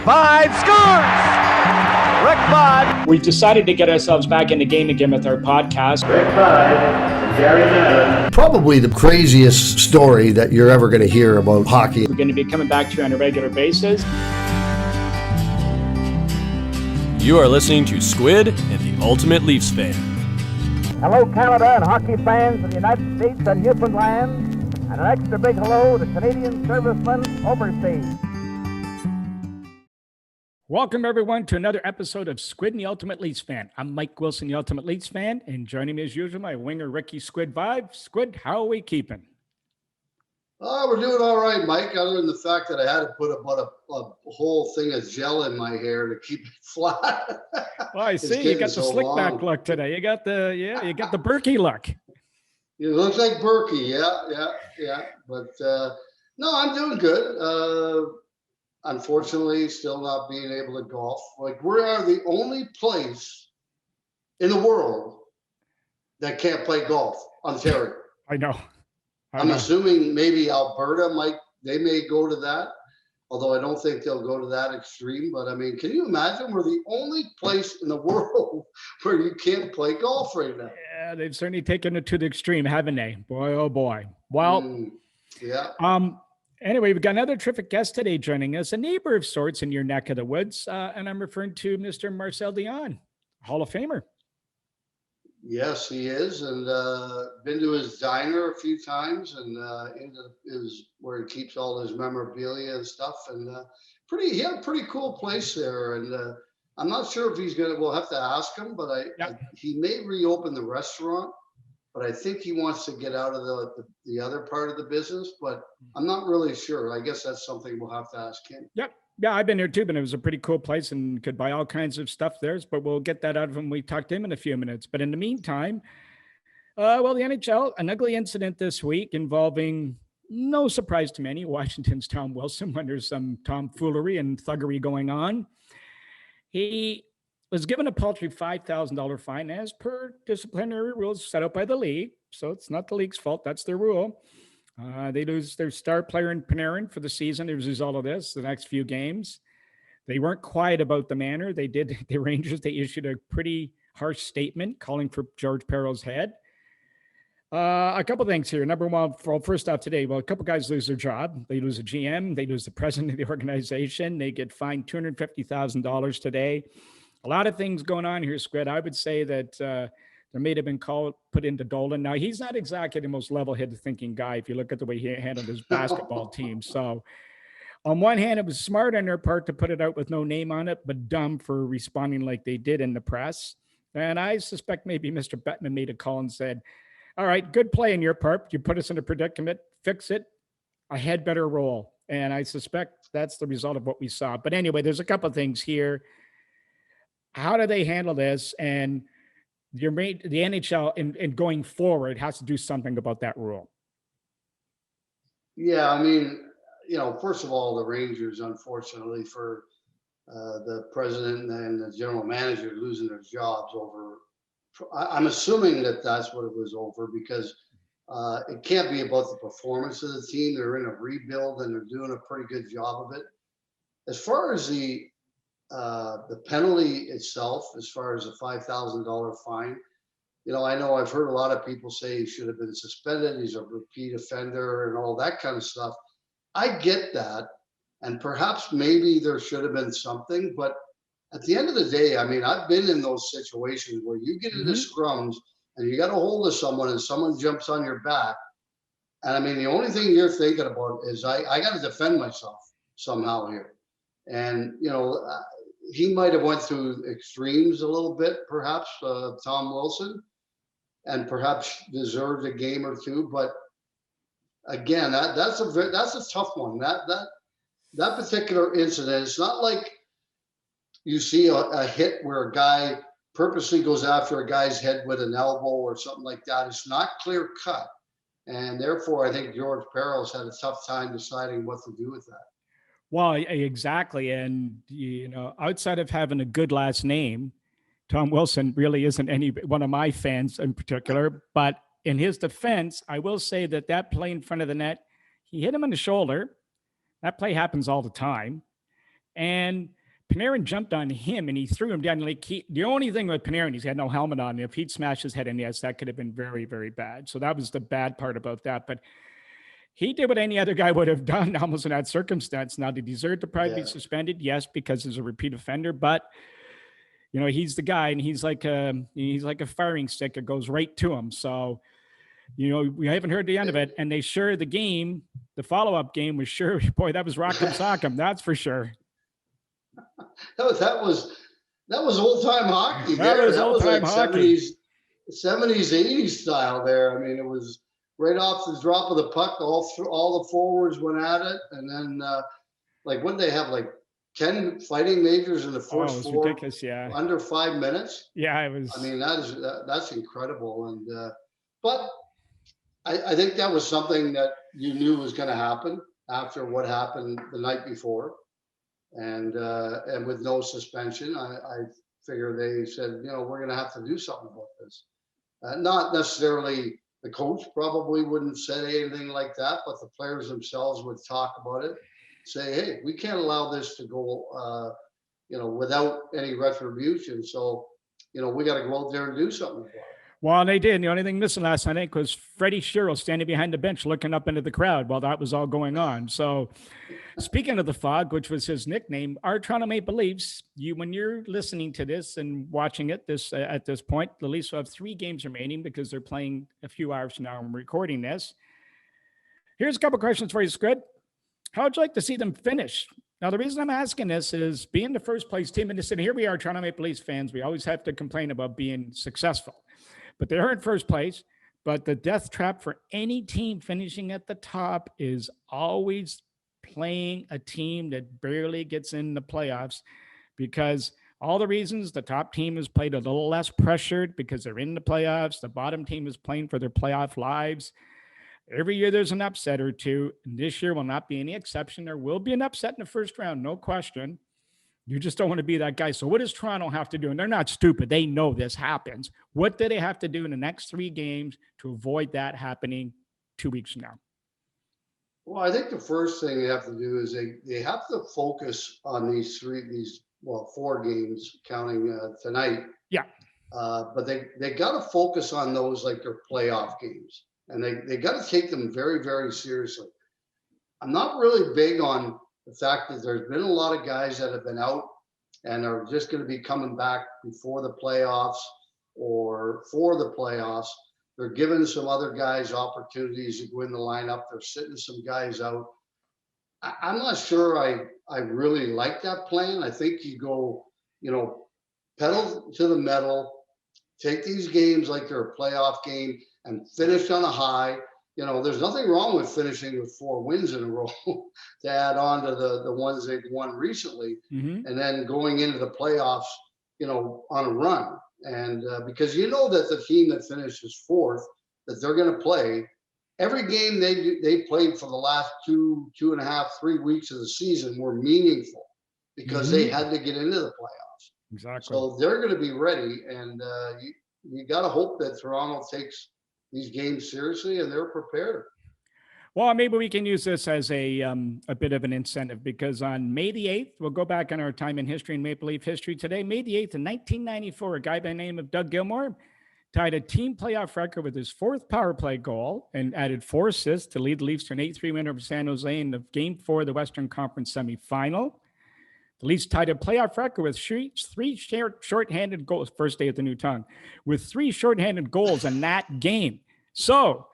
5 scores! Rick Bud. We've decided to get ourselves back in the game again with our podcast. Rick Bud and Gary Nevin. Probably the craziest story that you're ever going to hear about hockey. We're going to be coming back to you on a regular basis. You are listening to Squid and the Ultimate Leafs Fan. Hello, Canada and hockey fans of the United States and Newfoundland, and an extra big hello to Canadian servicemen overseas. Welcome, everyone, to another episode of Squid and the Ultimate Leafs Fan. I'm Mike Wilson, the Ultimate Leafs Fan, and joining me as usual, my winger, Ricky Squid Vibe. Squid, how are we keeping? We're doing all right, Mike, other than the fact that I had to put about a whole thing of gel in my hair to keep it flat. Well, I see you got the slick back look today. You got the Berkey look. It looks like Berkey, yeah. But no, I'm doing good. Unfortunately, still not being able to golf. Like, we are the only place in the world that can't play golf, Ontario. I know. I'm assuming maybe Alberta they may go to that, although I don't think they'll go to that extreme. But I mean, can you imagine we're the only place in the world where you can't play golf right now? Yeah, they've certainly taken it to the extreme, haven't they? Boy, oh boy. Well, yeah. Anyway, we've got another terrific guest today joining us, a neighbor of sorts in your neck of the woods, and I'm referring to Mr. Marcel Dionne, Hall of Famer. Yes, he is, and been to his diner a few times, and into where he keeps all his memorabilia and stuff. And he had a pretty cool place there. And I'm not sure if he's gonna. We'll have to ask him, but he may reopen the restaurant. But I think he wants to get out of the other part of the business. But I'm not really sure. I guess that's something we'll have to ask him. Yep. Yeah, I've been there too, but it was a pretty cool place and could buy all kinds of stuff there. But we'll get that out of him when we talk to him in a few minutes. But in the meantime, the NHL, an ugly incident this week involving, no surprise to many, Washington's Tom Wilson, when there's some tomfoolery and thuggery going on. He was given a paltry $5,000 fine as per disciplinary rules set out by the league. So it's not the league's fault. That's their rule. They lose their star player in Panarin for the season as a result of this, the next few games. They weren't quiet about the manner. The Rangers issued a pretty harsh statement calling for George Parrot's head. A couple things here. Number one, first off today, a couple guys lose their job. They lose a GM. They lose the president of the organization. They get fined $250,000 today. A lot of things going on here, Squid. I would say that there may have been put into Dolan. Now, he's not exactly the most level-headed thinking guy if you look at the way he handled his basketball team. So on one hand, it was smart on their part to put it out with no name on it, but dumb for responding like they did in the press. And I suspect maybe Mr. Bettman made a call and said, all right, good play on your part. You put us in a predicament, fix it. I had better roll. And I suspect that's the result of what we saw. But anyway, there's a couple of things here. How do they handle this? And the NHL in going forward has to do something about that rule. Yeah, I mean, first of all, the Rangers, unfortunately, for the president and the general manager losing their jobs over. I'm assuming that that's what it was over, because it can't be about the performance of the team. They're in a rebuild and they're doing a pretty good job of it. As far as the penalty itself, as far as the $5,000 fine, I know I've heard a lot of people say he should have been suspended. He's a repeat offender and all that kind of stuff. I get that. And perhaps maybe there should have been something, but at the end of the day, I mean, I've been in those situations where you get into scrums and you got a hold of someone and someone jumps on your back. And I mean, the only thing you're thinking about is I got to defend myself somehow here. And, he might have went through extremes a little bit, perhaps, Tom Wilson, and perhaps deserved a game or two. But again, that's a tough one. That particular incident, it's not like you see a hit where a guy purposely goes after a guy's head with an elbow or something like that. It's not clear cut. And therefore, I think George Parrot's had a tough time deciding what to do with that. Well, exactly. And, outside of having a good last name, Tom Wilson really isn't one of my fans in particular. But in his defense, I will say that play in front of the net, he hit him in the shoulder. That play happens all the time. And Panarin jumped on him and he threw him down. Like the only thing with Panarin, he's had no helmet on. If he'd smashed his head in the ice, that could have been very, very bad. So that was the bad part about that. But he did what any other guy would have done almost in that circumstance. Now, did he deserve to probably be suspended? Yes, because he's a repeat offender. But, you know, he's the guy, and he's like a firing stick. It goes right to him. So, you know, we haven't heard the end of it. And they sure, the follow-up game was sure, boy, that was rock'em sock'em. That's for sure. That was old time hockey. That was like hockey. 70s, 80s style there. I mean, it was right off the drop of the puck. All the forwards went at it, and then like what they have, like 10 fighting majors in the first four, ridiculous, yeah, under 5 minutes. Yeah, it was. I mean, that's incredible. And but I think that was something that you knew was going to happen after what happened the night before. And with no suspension, I figure they said, you know, we're going to have to do something about this. Not necessarily the coach probably wouldn't have said anything like that, but the players themselves would talk about it, say, hey, we can't allow this to go, you know, without any retribution. So, you know, we got to go out there and do something about it. Well, they did. The only thing missing last night, I think, was Freddie Sherrill standing behind the bench looking up into the crowd while that was all going on. So speaking of the Fog, which was his nickname, our Toronto Maple Leafs, when you're listening to this and watching it at this point, the Leafs will have 3 games remaining because they're playing a few hours from now. I'm recording this. Here's a couple questions for you, Squid. How would you like to see them finish? Now, the reason I'm asking this is being the first place team in the city. Here we are, Toronto Maple Leafs fans. We always have to complain about being successful. But they're in first place. But the death trap for any team finishing at the top is always playing a team that barely gets in the playoffs, because all the reasons the top team has played a little less pressured because they're in the playoffs. The bottom team is playing for their playoff lives. Every year there's an upset or two, and this year will not be any exception. There will be an upset in the first round, no question. You just don't want to be that guy. So what does Toronto have to do? And they're not stupid. They know this happens. What do they have to do in the next 3 games to avoid that happening 2 weeks from now? Well, I think the first thing they have to do is they have to focus on these 4 games, counting tonight. Yeah. But they got to focus on those like their playoff games, and they got to take them very, very seriously. I'm not really big on the fact that there's been a lot of guys that have been out and are just going to be coming back before the playoffs or for the playoffs. They're giving some other guys opportunities to go in the lineup. They're sitting some guys out. I'm not sure I really like that plan. I think you go, you know, pedal to the metal, take these games like they're a playoff game and finish on a high. You know, there's nothing wrong with finishing with 4 wins in a row to add on to the ones they've won recently, and then going into the playoffs, you know, on a run. And because you know that the team that finishes 4th, that they're going to play every game they played for the last 2.5, 3 weeks of the season were meaningful because they had to get into the playoffs. Exactly. So they're going to be ready, and you got to hope that Toronto takes these games seriously and they're prepared. Well, maybe we can use this as a bit of an incentive, because on May the 8th, we'll go back on our time in history and Maple Leaf history today. May the 8th in 1994, a guy by the name of Doug Gilmour tied a team playoff record with his 4th power play goal and added 4 assists to lead the Leafs to an 8-3 win over San Jose in the Game 4 of the Western Conference semifinal. The Leafs tied a playoff record with 3 shorthanded goals, first day at the new tongue, with 3 shorthanded goals in that game. So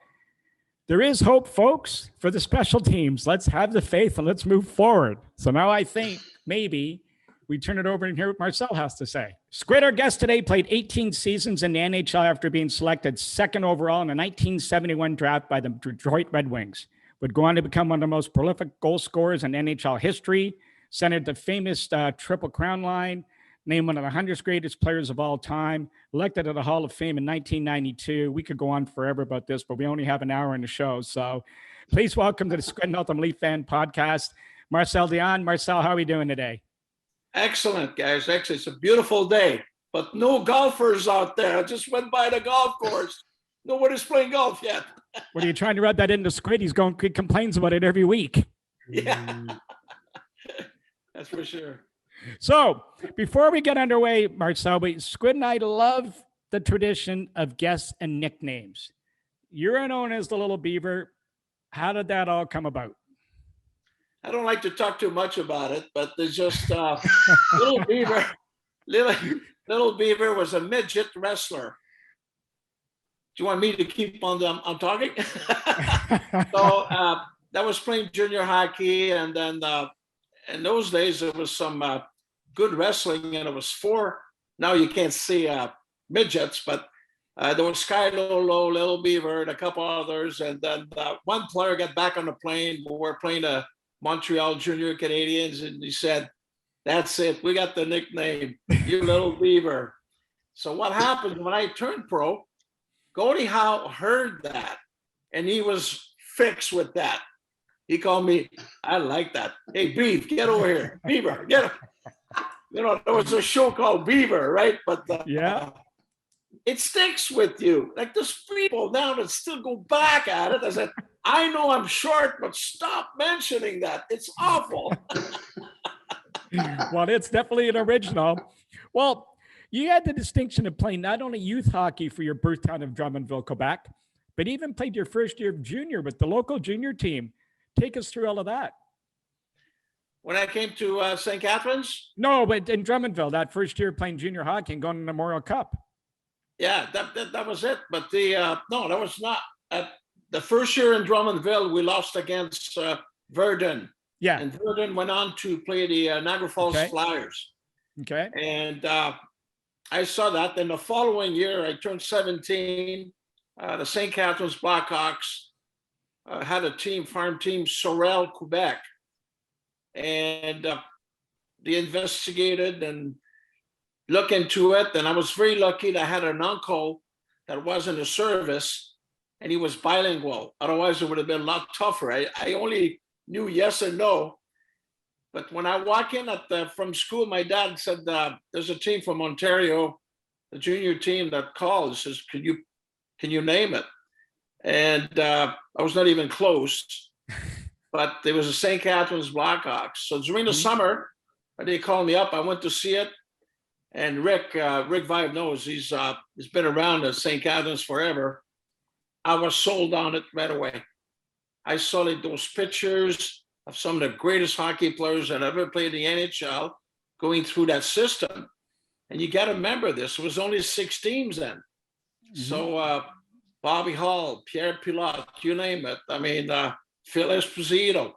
there is hope, folks, for the special teams. Let's have the faith and let's move forward. So now I think maybe we turn it over and hear what Marcel has to say. Squid, our guest today, played 18 seasons in the NHL after being selected 2nd overall in the 1971 draft by the Detroit Red Wings. Would go on to become one of the most prolific goal scorers in NHL history, centered the famous Triple Crown line, named one of the 100 greatest players of all time, elected to the Hall of Fame in 1992. We could go on forever about this, but we only have an hour in the show. So please welcome to the Squid and Ultimate Leaf Fan Podcast, Marcel Dionne. Marcel, how are we doing today? Excellent, guys. Actually, it's a beautiful day, but no golfers out there. I just went by the golf course. Nobody's playing golf yet. What are you trying to rub that into Squid? He complains about it every week. Yeah. That's for sure. So before we get underway, Marcel, Squid and I love the tradition of guests and nicknames. You're known as the Little Beaver. How did that all come about? I don't like to talk too much about it, but there's just Little Beaver. Little Beaver was a midget wrestler. Do you want me to keep on talking? So that was playing junior hockey, and then in those days there was some good wrestling, and it was 4. Now you can't see midgets, but there was Sky Lolo, Little Beaver, and a couple others, and then one player got back on the plane. We were playing the Montreal Junior Canadians, and he said, "That's it. We got the nickname, you Little Beaver." So what happened when I turned pro? Gordie Howe heard that, and he was fixed with that. He called me, I like that. Hey, Beav, get over here. Beaver, get over. You know, there was a show called Beaver, right? But yeah, it sticks with you. Like there's people now that still go back at it. I said, I know I'm short, but stop mentioning that. It's awful. Well, it's definitely an original. Well, you had the distinction of playing not only youth hockey for your birth town of Drummondville, Quebec, but even played your first year of junior with the local junior team. Take us through all of that. When I came to St. Catharines? No, but in Drummondville, that first year playing junior hockey and going to the Memorial Cup. Yeah, that was it. But no, that was not. The first year in Drummondville, we lost against Verdun. Yeah. And Verdun went on to play the Niagara Falls Flyers. Okay. And I saw that. Then the following year, I turned 17. The St. Catharines Blackhawks had a team, farm team, Sorel, Quebec. And they investigated and looked into it. And I was very lucky that I had an uncle that was in the service, and he was bilingual. Otherwise, it would have been a lot tougher. I only knew yes and no. But when I walk in from school, my dad said, there's a team from Ontario, the junior team that called. Says, can you name it? And I was not even close, but there was a St. Catharines Blackhawks. So during the summer, they called me up. I went to see it. And Rick Vibe knows he's been around at St. Catharines forever. I was sold on it right away. I saw those pictures of some of the greatest hockey players that ever played in the NHL going through that system. And you got to remember this, it was only 6 teams then. Mm-hmm. So Bobby Hall, Pierre Pilote, you name it. I mean, Phil Esposito,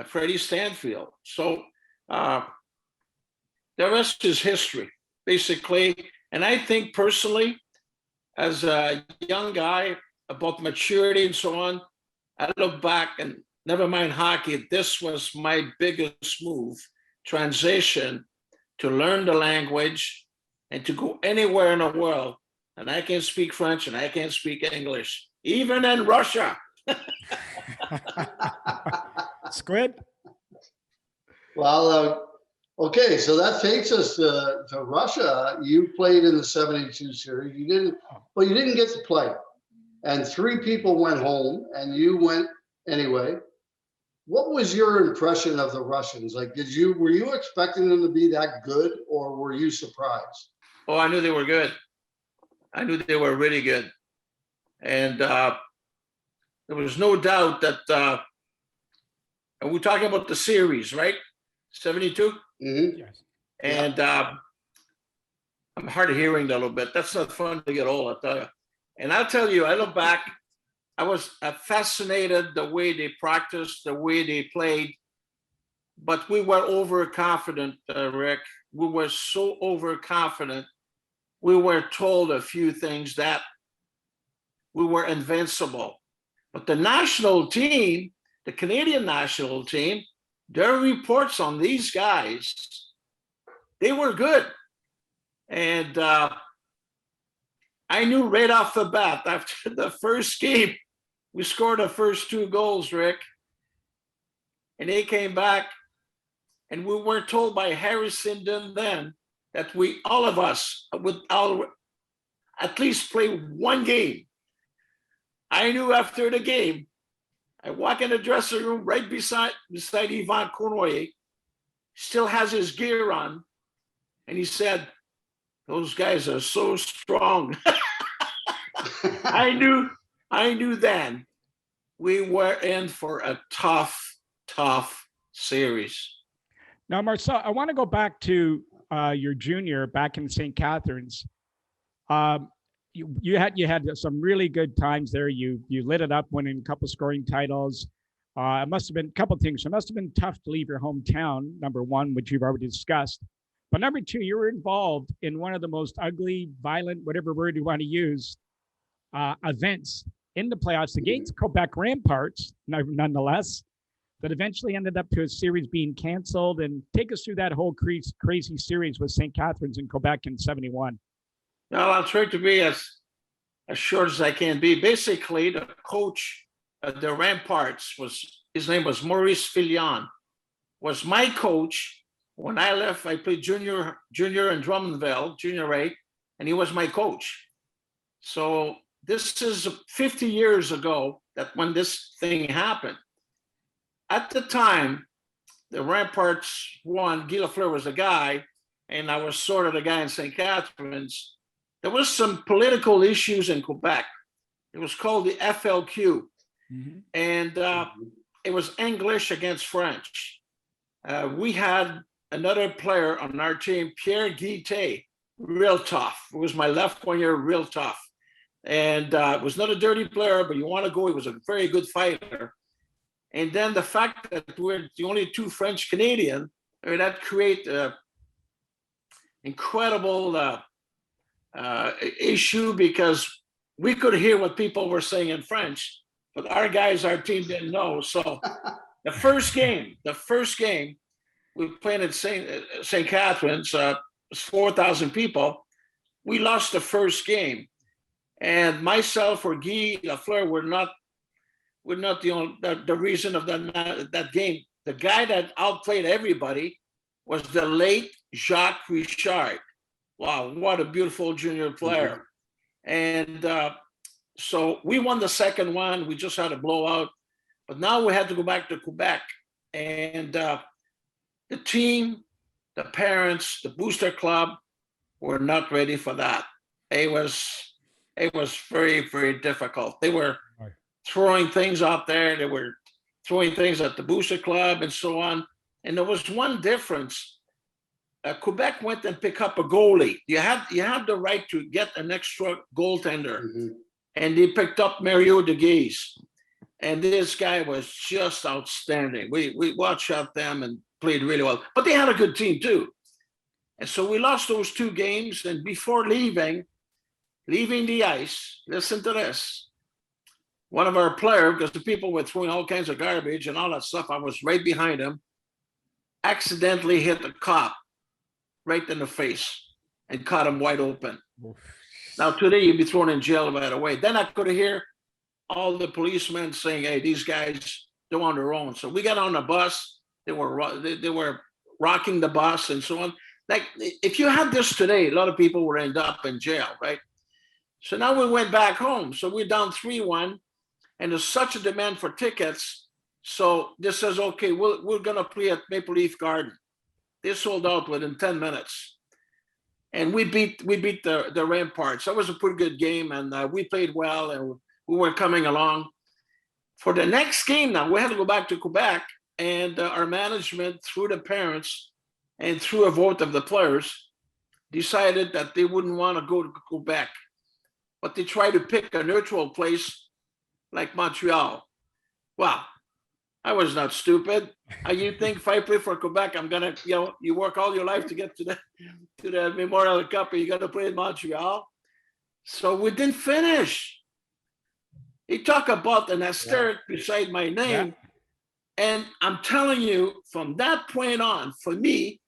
Freddie Stanfield. So the rest is history, basically. And I think personally, as a young guy, about maturity and so on, I look back and never mind hockey, this was my biggest move, transition to learn the language and to go anywhere in the world. And I can speak French and I can speak English, even in Russia. Squid? Well, okay, so that takes us to Russia. You played in the 72 series. You didn't get to play. And 3 people went home and you went anyway. What was your impression of the Russians? Like, were you expecting them to be that good, or were you surprised? Oh, I knew they were good. I knew they were really good. And there was no doubt that, and we're talking about the series, right? 72? Mm-hmm. Yes. And I'm hard of hearing a little bit. That's not fun to get old, I'll tell you. And I'll tell you, I look back, I was fascinated the way they practiced, the way they played, but we were overconfident, Rick. We were so overconfident. We were told a few things that we were invincible. But the national team, the Canadian national team, their reports on these guys, they were good. And I knew right off the bat, after the first game, we scored the first 2 goals, Rick. And they came back, and we were told by Harry Sinden then that all of us would at least play 1 game. I knew after the game, I walk in the dressing room right beside Yvan Cournoyer. still has his gear on. And he said, those guys are so strong. I knew then we were in for a tough series. Now, Marcel, I want to go back to your junior back in St. Catharines. You had some really good times there. You lit it up, winning a couple scoring titles. It must have been a couple of things. It must have been tough to leave your hometown, number one, which you've already discussed. But number two, you were involved in one of the most ugly, violent, whatever word you want to use, events in the playoffs against Quebec Ramparts, nonetheless, that eventually ended up to a series being canceled. And take us through that whole crazy series with St. Catharines and Quebec in '71. Well, I'll try to be as short as I can be. Basically, the coach at the Ramparts his name was Maurice Filion, was my coach. When I left, I played junior in Drummondville, junior A, and he was my coach. So this is 50 years ago that when this thing happened. At the time, the Ramparts won. Guy Lafleur was the guy, and I was sort of the guy in St. Catharines. There was some political issues in Quebec. It was called the FLQ, and it was English against French. We had another player on our team, Pierre Guité, real tough. It was my left winger, real tough. And was not a dirty player, but you want to go, he was a very good fighter. And then the fact that we're the only two French Canadian, that create incredible issue, because we could hear what people were saying in French, but our team didn't know. So the first game, we played at St. Catharines, it was 4,000 people. We lost the first game. And myself or Guy Lafleur were not the reason of that game. The guy that outplayed everybody was the late Jacques Richard. Wow, what a beautiful junior player. And so we won the second one. We just had a blowout. But now we had to go back to Quebec. And the team, the parents, the booster club were not ready for that. It was very, very difficult. They were throwing things out there. They were throwing things at the booster club and so on. And there was one difference. Quebec went and picked up a goalie. You had the right to get an extra goaltender. And they picked up Mario De Guise. And this guy was just outstanding. We watched out them and played really well. But they had a good team too. And so we lost those two games. And before leaving the ice, listen to this. One of our players, because the people were throwing all kinds of garbage and all that stuff, I was right behind him, accidentally hit the cop right in the face and caught him wide open. Now, today, you'd be thrown in jail right away. Then I could hear all the policemen saying, hey, these guys, they're on their own. So we got on the bus. They were rocking the bus and so on. Like, if you had this today, a lot of people would end up in jail, right? So now we went back home. So we're down 3-1, and there's such a demand for tickets. So this says, okay, we're going to play at Maple Leaf Garden. They sold out within 10 minutes. And we beat the Ramparts. That was a pretty good game, and we played well, and we were coming along. For the next game now, we had to go back to Quebec, and our management, through the parents and through a vote of the players, decided that they wouldn't want to go to Quebec. But they tried to pick a neutral place like Montreal. Well, I was not stupid. You think if I play for Quebec, I'm gonna, you work all your life to get to the Memorial Cup, and you got to play in Montreal. So we didn't finish. He talked about an asterisk beside my name, and I'm telling you, from that point on, for me,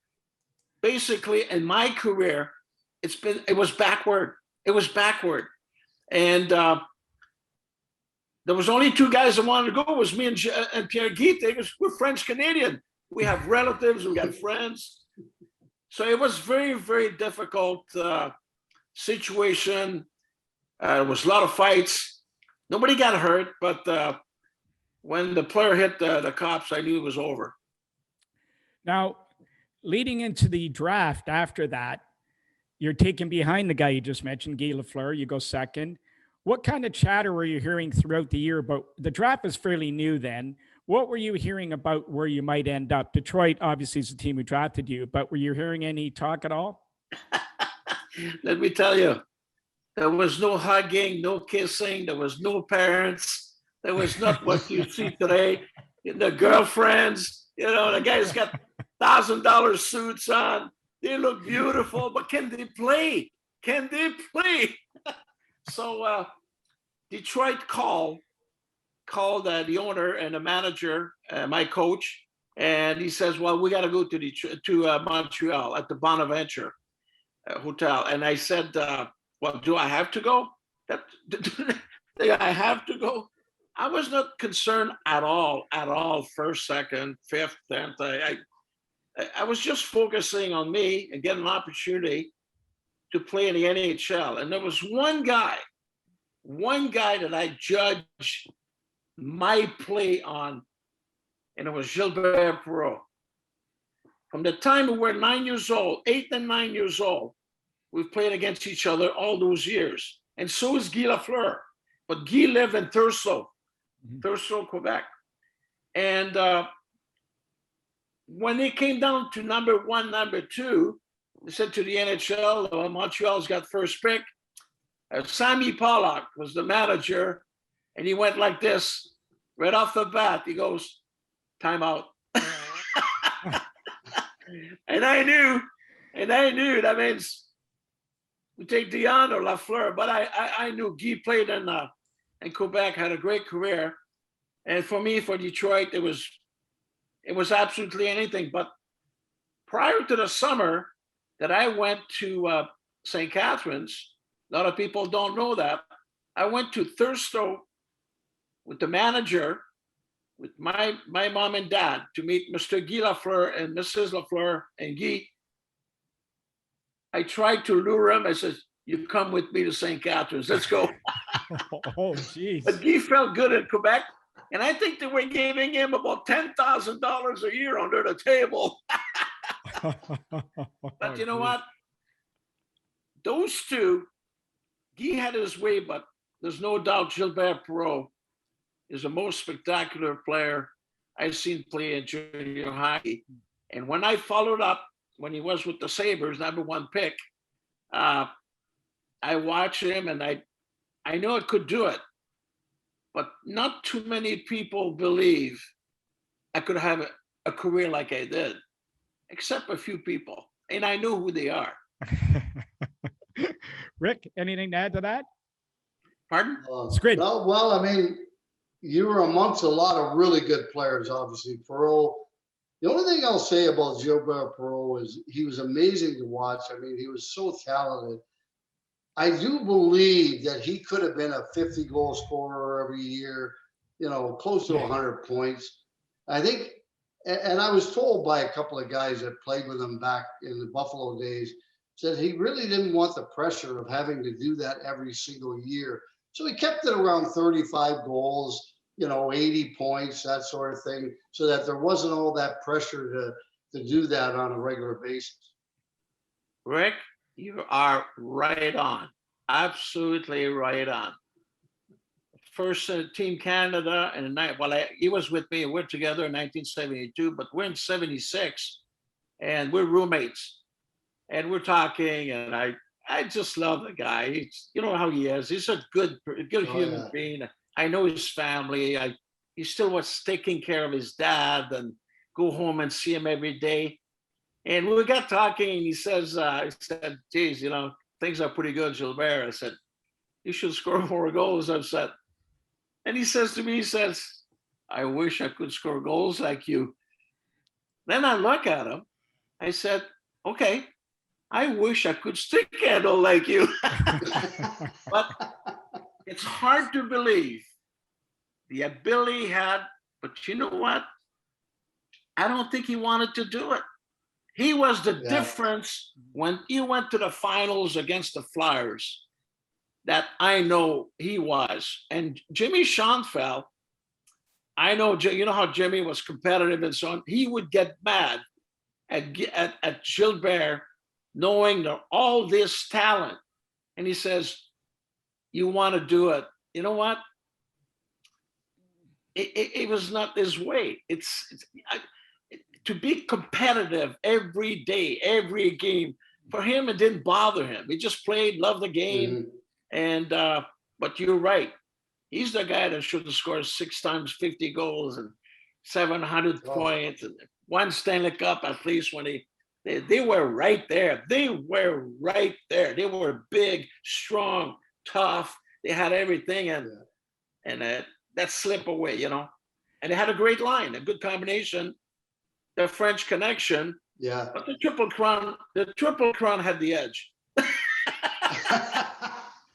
basically in my career, it was backward. It was backward, and there was only two guys that wanted to go. It was me and Pierre Guité. We're French Canadian. We have relatives. We got friends. So it was very, very difficult situation. There was a lot of fights. Nobody got hurt, but when the player hit the cops, I knew it was over. Now, leading into the draft after that, you're taken behind the guy you just mentioned, Guy Lafleur. You go second. What kind of chatter were you hearing throughout the year about the draft? Was fairly new then. What were you hearing about where you might end up? Detroit obviously is the team who drafted you, but were you hearing any talk at all? Let me tell you, there was no hugging, no kissing. There was no parents. There was not what you see today. The girlfriends, the guys got $1,000 suits on. They look beautiful, but can they play? Can they play? So Detroit called the owner and the manager, my coach, and he says, "Well, we got to go to Montreal at the Bonaventure Hotel." And I said, "Well, do I have to go? Do I have to go?" I was not concerned at all. First, second, fifth, 10th. I was just focusing on me and getting an opportunity to play in the NHL. And there was one guy that I judged my play on, and it was Gilbert Perreault. From the time we were 9 years old, 8 and 9 years old, we've played against each other all those years. And so is Guy Lafleur. But Guy lived in Thurso, Quebec. And when they came down to number 1, number 2, they said to the NHL, Montreal's got first pick. Sammy Pollock was the manager, and he went like this right off the bat. He goes, "Timeout." and I knew that means we take Dionne or Lafleur. But I knew Guy played in Quebec, had a great career, and for me, for Detroit, it was absolutely anything. But prior to the summer that I went to St. Catharines, a lot of people don't know that, I went to Thurso with the manager, with my mom and dad, to meet Mr. Guy Lafleur and Mrs. Lafleur and Guy. I tried to lure him. I said, "You come with me to St. Catharines. Let's go." Oh, geez. But Guy felt good in Quebec. And I think they were giving him about $10,000 a year under the table. But you know what? Those two, Guy had his way, but there's no doubt Gilbert Perreault is the most spectacular player I've seen play in junior hockey. And when I followed up, when he was with the Sabres, number 1 pick, I watched him and I know it could do it. But not too many people believe I could have a career like I did, except a few people. And I know who they are. Rick, anything to add to that? Pardon? Squid. Well, I mean, you were amongst a lot of really good players, obviously. Perreault. The only thing I'll say about Gilbert Perreault is he was amazing to watch. I mean, he was so talented. I do believe that he could have been a 50-goal scorer every year, close to 100 points. I think, and I was told by a couple of guys that played with him back in the Buffalo days, said he really didn't want the pressure of having to do that every single year. So he kept it around 35 goals, 80 points, that sort of thing, so that there wasn't all that pressure to do that on a regular basis. Rick, you are right on. Absolutely right on. First Team Canada, and he was with me. We're together in 1972, but we're in 76, and we're roommates. And we're talking, and I just love the guy. You know how he is. He's a good human being. I know his family. He still was taking care of his dad and go home and see him every day. And we got talking, and he said, "Geez, things are pretty good, Gilbert." I said, "You should score more goals." I said, and he says to me, "I wish I could score goals like you." Then I look at him. I said, "Okay, I wish I could stick handle like you." But it's hard to believe the ability he had. But you know what? I don't think he wanted to do it. He was the difference when he went to the finals against the Flyers, that I know he was. And Jimmy Schoenfeld, I know, you know how Jimmy was competitive and so on. He would get mad at Gilbert, knowing all this talent. And he says, you want to do it. You know what? It was not his way. To be competitive every day, every game, for him, it didn't bother him. He just played, loved the game. And but you're right. He's the guy that should have scored 6 times 50 goals and 700 points and 1 Stanley Cup at least when they were right there. They were right there. They were big, strong, tough. They had everything, and that slipped away, you know. And they had a great line, a good combination, the French connection. Yeah. But the Triple Crown had the edge.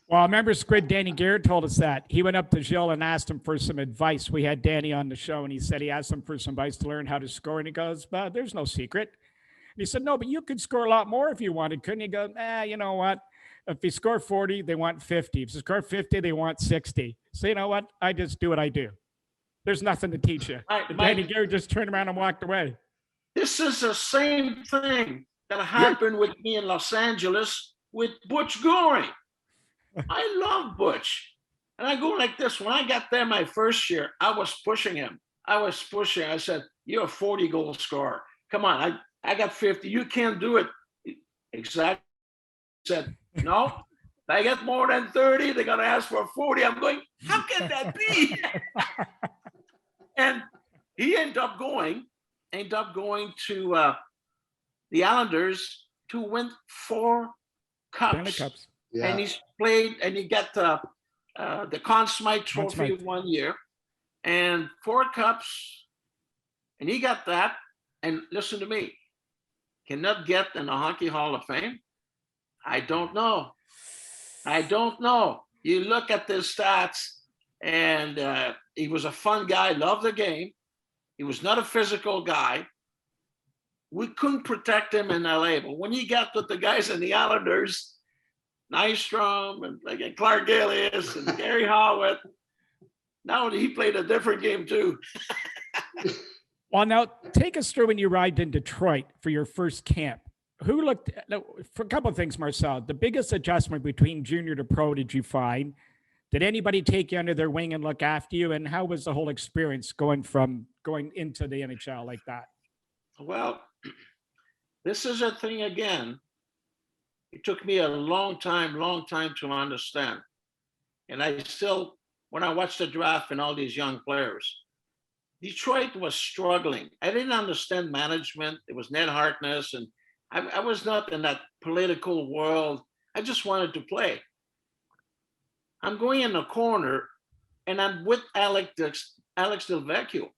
Well, I remember Squid, Danny Garrett told us that. He went up to Gilles and asked him for some advice. We had Danny on the show, and he said he asked him for some advice to learn how to score. And he goes, there's no secret. And he said, no, but you could score a lot more if you wanted, couldn't you? Go, you know what? If you score 40, they want 50. If you score 50, they want 60. So you know what? I just do what I do. There's nothing to teach you. Danny Garrett just turned around and walked away. This is the same thing that happened with me in Los Angeles with Butch Goring. I love Butch. And I go like this. When I got there my first year, I was pushing him. I said, you're a 40 goal scorer. Come on, I got 50. You can't do it. Exactly. He said, no, if I get more than 30, they're going to ask for 40. I'm going, how can that be? And he ended up going to the Islanders to win 4 cups. Yeah. And he's played, and he got the Conn Smythe Trophy 1 year, and 4 cups, and he got that. And listen to me, cannot get in the Hockey Hall of Fame. I don't know. You look at the stats, and he was a fun guy, loved the game. He was not a physical guy. We couldn't protect him in LA, but when he got with the guys in the Islanders, Nystrom and Clark Gillies and Gary Howitt, now he played a different game too. Well, now take us through when you arrived in Detroit for your first camp. Who looked for a couple of things, Marcel? The biggest adjustment between junior to pro did you find? Did anybody take you under their wing and look after you? And how was the whole experience going into the NHL like that? Well, this is a thing again. It took me a long time to understand. And I still, when I watched the draft and all these young players, Detroit was struggling. I didn't understand management. It was Ned Harkness, and I was not in that political world. I just wanted to play. I'm going in the corner, and I'm with Alex Delvecchio.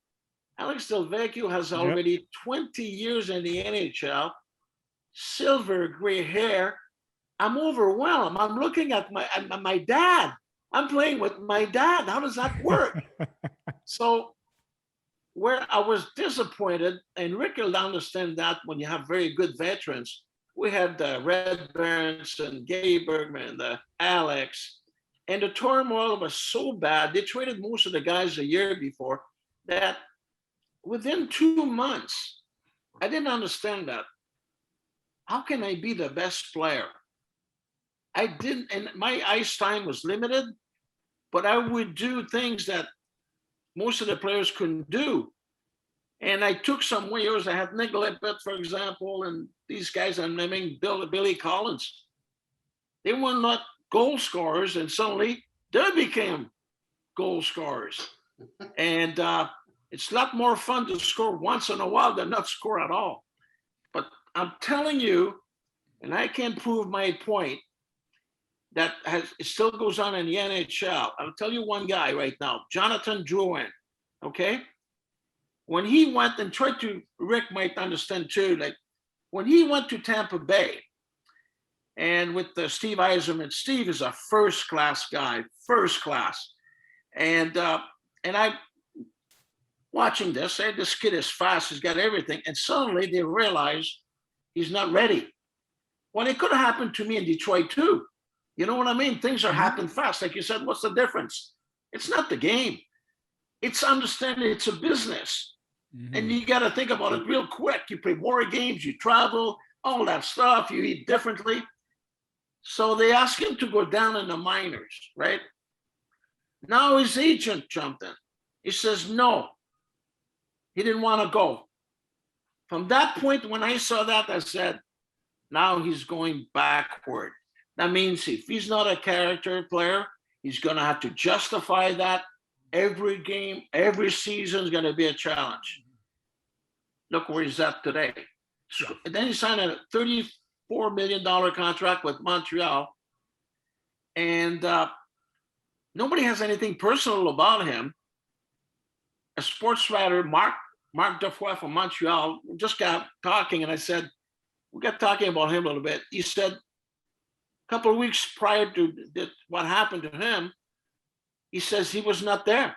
Alex Delvecchio has already 20 years in the NHL, silver gray hair. I'm overwhelmed. I'm looking at my dad. I'm playing with my dad. How does that work? So where I was disappointed, and Rick will understand that when you have very good veterans, we had Red Burns and Gary Bergman, Alex, and the turmoil was so bad. They traded most of the guys a year before that. Within 2 months, I didn't understand that. How can I be the best player? I didn't, and my ice time was limited, but I would do things that most of the players couldn't do. And I took some years. I had Nick Lippett, for example, and these guys I'm naming, Billy Collins. They were not goal scorers, and suddenly they became goal scorers. And it's a lot more fun to score once in a while than not score at all. But I'm telling you, and I can prove my point, that it still goes on in the NHL. I'll tell you one guy right now, Jonathan Drouin, okay? When he went, and Rick might understand too, like when he went to Tampa Bay, and with Steve Yzerman, Steve is a first-class guy, first class. And I, watching this, say this kid is fast, he's got everything, and suddenly they realize he's not ready. Well, it could have happened to me in Detroit too. You know what I mean? Things are happening fast. Like you said, what's the difference? It's not the game. It's understanding it's a business. And you got to think about it real quick. You play more games, you travel, all that stuff, you eat differently. So they asked him to go down in the minors, right? Now his agent jumped in. He says, no, he didn't want to go. From that point, when I saw that, I said, now he's going backward. That means if he's not a character player, he's going to have to justify that. Every game, every season is going to be a challenge. Look where he's at today. So, and then he signed a $34 million contract with Montreal. And nobody has anything personal about him. A sports writer, Marc Defoy from Montreal, just got talking, and I said, we got talking about him a little bit. He said, a couple of weeks prior to what happened to him, he says he was not there.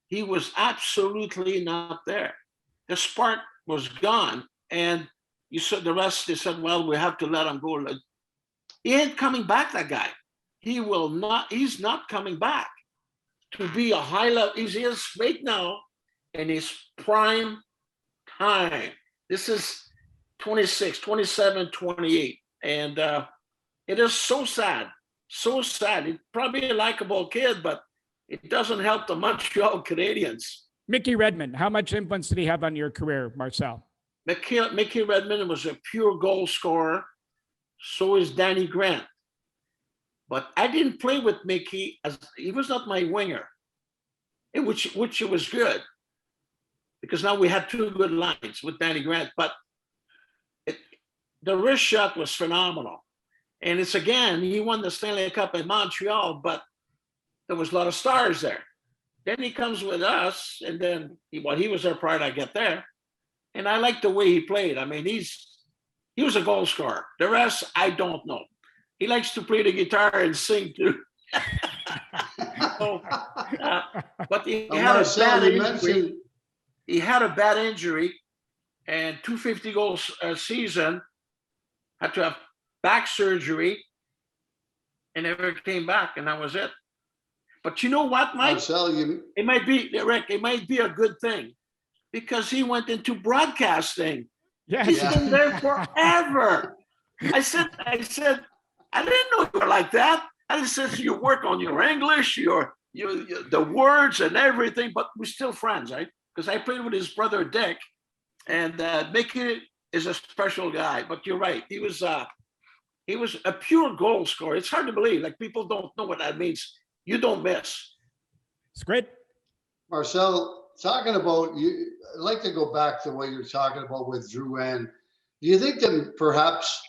He was absolutely not there. The spark was gone, and you said the rest. They said, well, we have to let him go. He ain't coming back, that guy. He will not, he's not coming back to be a high level. He is right now in his prime time. This is 26, 27, 28. And it is so sad, so sad. He's probably a likable kid, but it doesn't help the Montreal Canadiens. Mickey Redmond, how much influence did he have on your career, Marcel? Mickey Redmond was a pure goal scorer. So is Danny Grant. But I didn't play with Mickey, as he was not my winger, which it was good, because now we had two good lines with Danny Grant. But the wrist shot was phenomenal. And it's, again, he won the Stanley Cup in Montreal, but there was a lot of stars there. Then he comes with us, and then he was there prior to I get there. And I like the way he played. I mean, he was a goal scorer. The rest, I don't know. He likes to play the guitar and sing too. But he had a bad injury. He had a bad injury, and 250 goals a season. Had to have back surgery, and never came back, and that was it. But you know what, Mike? Marcel, it might be, Rick, it might be a good thing, because he went into broadcasting. Yes. He's been there forever. I said, I didn't know you were like that. I said, you work on your English, your the words and everything, but we're still friends, right? Because I played with his brother Dick, and Mickey is a special guy. But you're right, he was a pure goal scorer. It's hard to believe. Like, people don't know what that means. You don't miss. Squid. Marcel, talking about you, I'd like to go back to what you're talking about with Drouin. Do you think that perhaps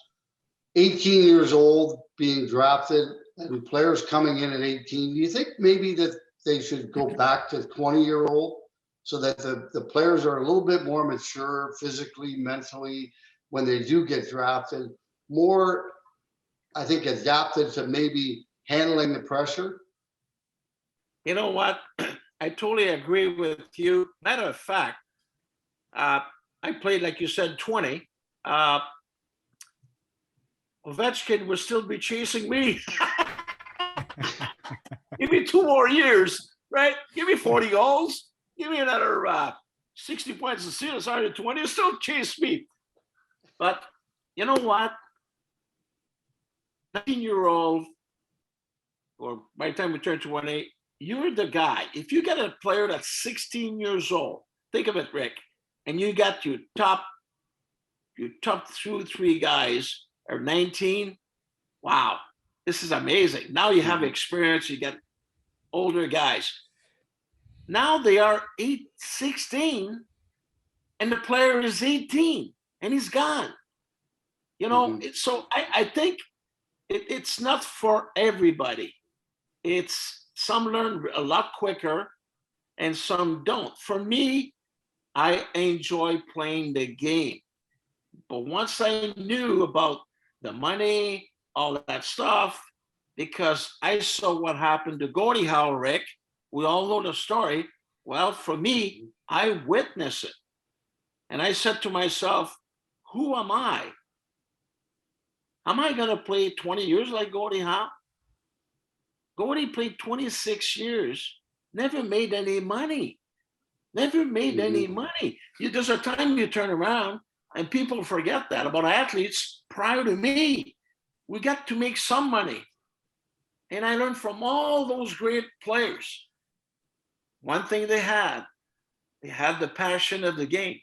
18 years old being drafted and players coming in at 18, do you think maybe that they should go back to 20-year-old so that the players are a little bit more mature physically, mentally, when they do get drafted, more, I think, adapted to maybe handling the pressure? You know what? I totally agree with you. Matter of fact, I played, like you said, 20. Ovechkin would still be chasing me. Give me 2 more years, right? Give me 40 goals. Give me another 60 points a season. Sorry, 20. He'll still chase me. But you know what? 19-year-old, or by the time we turn 20, you're the guy. If you get a player that's 16 years old, think of it, Rick, and you got your top 2-3 guys are 19. Wow, this is amazing. Now you have experience, you get older guys. Now they are 16, and the player is 18, and he's gone. You know, so I think it's not for everybody. It's some learn a lot quicker, and some don't. For me, I enjoy playing the game. But once I knew about the money, all that stuff, because I saw what happened to Gordie Howe, Rick, we all know the story. Well, for me, I witnessed it. And I said to myself, who am I? Am I going to play 20 years like Gordie Howe? Gordie played 26 years, never made any money. never made any money. There's a time you turn around and people forget that about athletes prior to me. We got to make some money. And I learned from all those great players. One thing they had the passion of the game.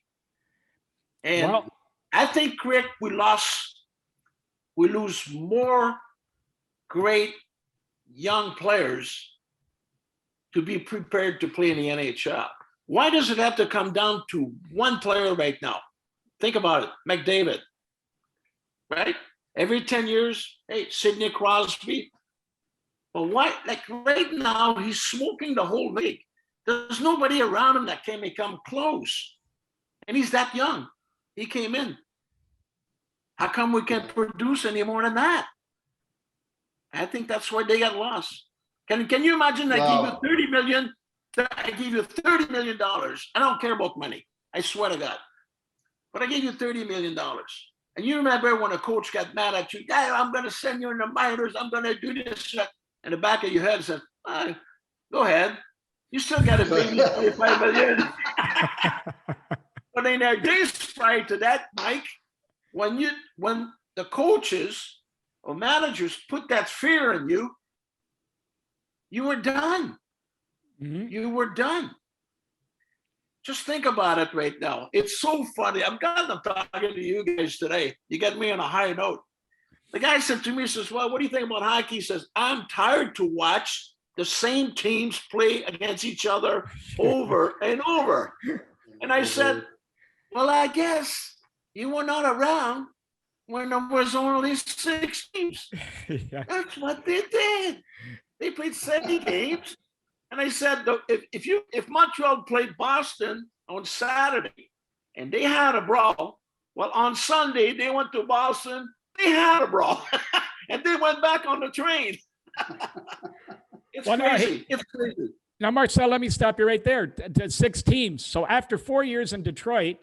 And Well, I think, Rick, we lose more great young players to be prepared to play in the NHL. Why does it have to come down to one player right now? Think about it, McDavid, right? Every 10 years, hey, Sidney Crosby. But why, like right now, he's smoking the whole league. There's nobody around him that can become close. And he's that young. He came in. How come we can't produce any more than that? I think that's why they got lost. Can you imagine? I give you $30 million. I give you $30 million. I don't care about money. I swear to God. But I gave you $30 million. And you remember when a coach got mad at you, yeah, I'm going to send you in the minors. I'm going to do this. In the back of your head said, go ahead. You still got to pay me $25 million. But in our days prior to that, Mike, when the coaches or managers put that fear in you, you were done. Mm-hmm. You were done. Just think about it right now. It's so funny. I'm glad I'm talking to you guys today. You get me on a high note. The guy said to me, he says, well, what do you think about hockey? He says, I'm tired to watch the same teams play against each other over and over. And I said, well, I guess you were not around when there was only 6 teams. Yeah. That's what they did. They played 70 games. And I said, if Montreal played Boston on Saturday and they had a brawl, well, on Sunday they went to Boston, they had a brawl, and they went back on the train. It's crazy. It's crazy. Now, Marcel, let me stop you right there. 6 teams. So after 4 years in Detroit,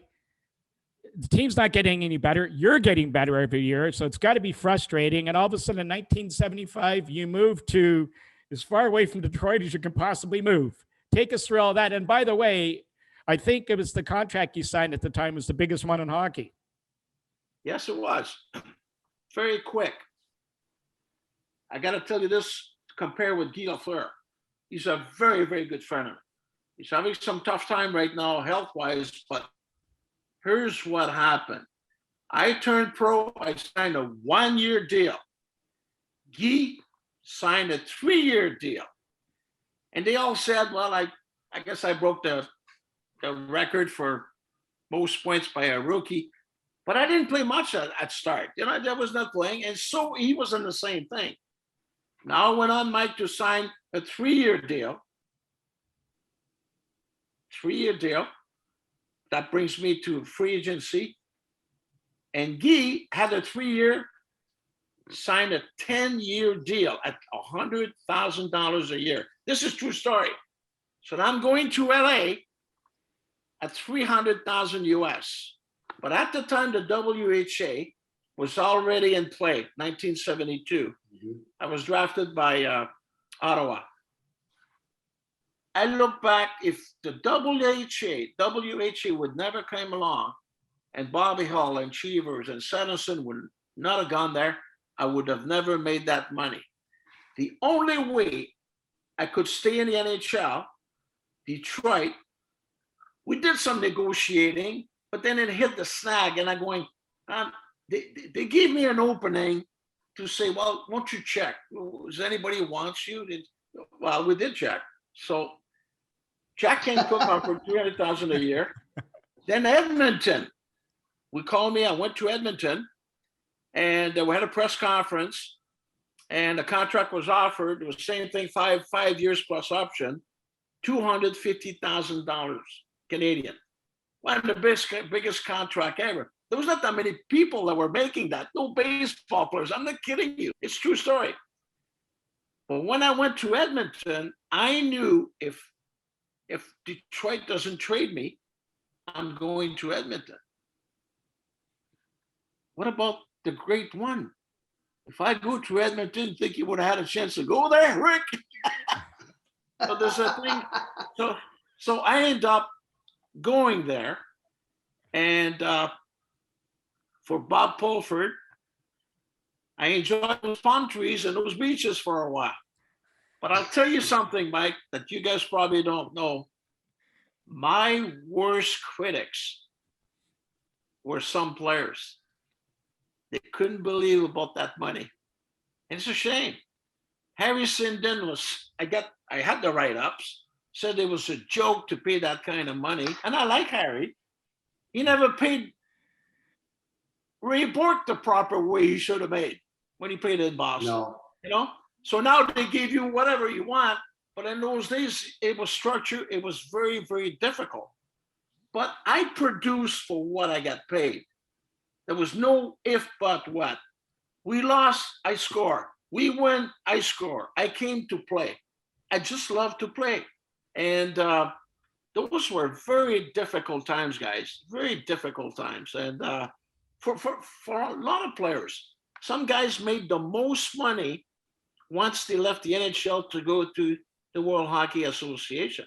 the team's not getting any better. You're getting better every year. So it's got to be frustrating. And all of a sudden in 1975, you move to as far away from Detroit as you can possibly move. Take us through all that. And by the way, I think it was the contract you signed at the time was the biggest one in hockey. Yes, it was. Very quick. I got to tell you this to compare with Guy Lafleur. He's a very, very good friend of mine. He's having some tough time right now health-wise, but here's what happened. I turned pro. I signed a 1-year deal. Guy signed a 3-year deal. And they all said, well, I guess I broke the record for most points by a rookie. But I didn't play much at start. I was not playing. And so he was in the same thing. Now I went on, Mike, to sign a 3-year deal. 3-year deal. That brings me to free agency. And Guy had a 3-year, signed a 10-year deal at $100,000 a year. This is true story. So I'm going to LA at $300,000 US. But at the time, the WHA was already in play, 1972. Mm-hmm. I was drafted by Ottawa. I look back, if the WHA would never come along, and Bobby Hull and Cheevers and Sanderson would not have gone there, I would have never made that money. The only way I could stay in the NHL, Detroit, we did some negotiating, but then it hit the snag, and I'm going, they gave me an opening to say, well, won't you check? Does anybody wants you? Well, we did check. So Jack Ken Cook offered $300,000 a year. Then Edmonton, we called me. I went to Edmonton, and we had a press conference, and the contract was offered. It was the same thing, five years plus option, $250,000 Canadian. One of the biggest contract ever. There was not that many people that were making that. No baseball players. I'm not kidding you. It's a true story. But when I went to Edmonton, I knew if Detroit doesn't trade me, I'm going to Edmonton. What about the great one? If I go to Edmonton, think you would have had a chance to go there, Rick? So there's a thing. So I end up going there. And for Bob Pulford, I enjoyed those palm trees and those beaches for a while. But I'll tell you something, Mike, that you guys probably don't know. My worst critics were some players. They couldn't believe about that money. And it's a shame. Harry Sinden was, I had the write-ups, said it was a joke to pay that kind of money. And I like Harry. He never paid Ray Bork the proper way he should have made when he played in Boston. No. You know? So now they give you whatever you want. But in those days, it was structured. It was very, very difficult. But I produced for what I got paid. There was no if, but, what. We lost, I score. We win, I score. I came to play. I just love to play. And those were very difficult times, guys. Very difficult times. And for a lot of players, some guys made the most money once they left the NHL to go to the World Hockey Association.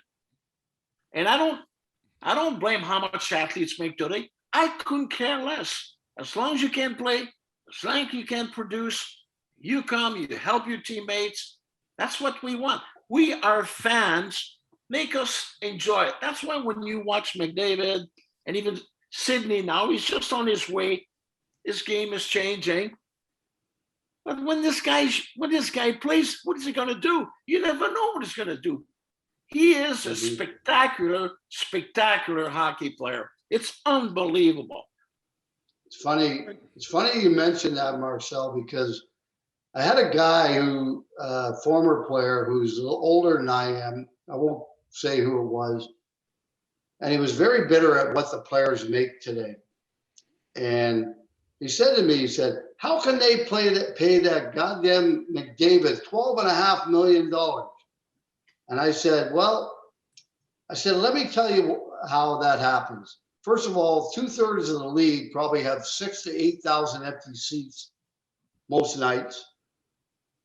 And I don't blame how much athletes make today. I couldn't care less. As long as you can play, as long as you can produce, you come, you help your teammates. That's what we want. We are fans. Make us enjoy it. That's why when you watch McDavid and even Sidney now, he's just on his way. His game is changing. But when this guy plays, what is he going to do? You never know what he's going to do. He is a spectacular, spectacular hockey player. It's unbelievable. It's funny you mentioned that, Marcel, because I had a guy who, former player who's a little older than I am. I won't say who it was. And he was very bitter at what the players make today. And he said to me, he said, how can they pay that goddamn McDavid $12.5 million? And I said, let me tell you how that happens. First of all, 2/3 of the league probably have 6,000 to 8,000 empty seats most nights.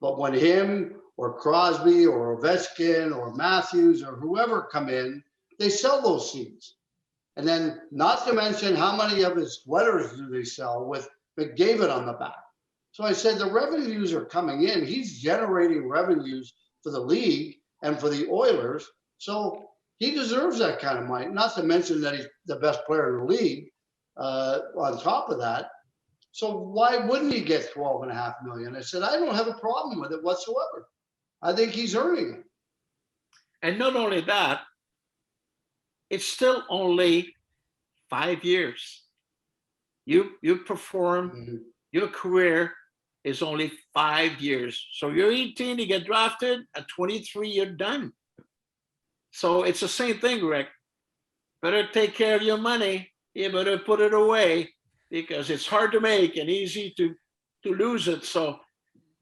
But when him or Crosby or Ovechkin or Matthews or whoever come in, they sell those seats. And then not to mention how many of his sweaters do they sell with McDavid on the back. So I said, the revenues are coming in. He's generating revenues for the league and for the Oilers. So he deserves that kind of money, not to mention that he's the best player in the league on top of that. So why wouldn't he get $12.5 million? I said, I don't have a problem with it whatsoever. I think he's earning it. And not only that, it's still only 5 years. You perform, your career is only 5 years. So you're 18, you get drafted, at 23, you're done. So it's the same thing, Rick. Better take care of your money. You better put it away because it's hard to make and easy to lose it. So,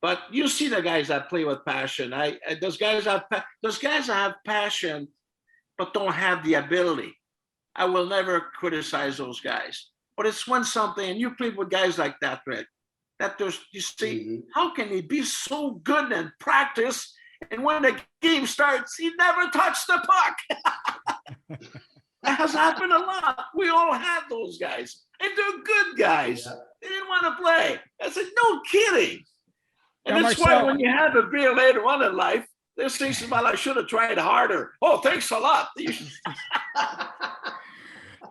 but you see the guys that play with passion. Those guys have passion, but don't have the ability. I will never criticize those guys. But it's when something, and you played with guys like that, Rick, that there's, you see, how can he be so good in practice? And when the game starts, he never touched the puck. That has happened a lot. We all have those guys. And they're good guys. Yeah. They didn't want to play. I said, no kidding. And now, that's Marcel, why when you have a beer later on in life, there's things about I should have tried harder. Oh, thanks a lot.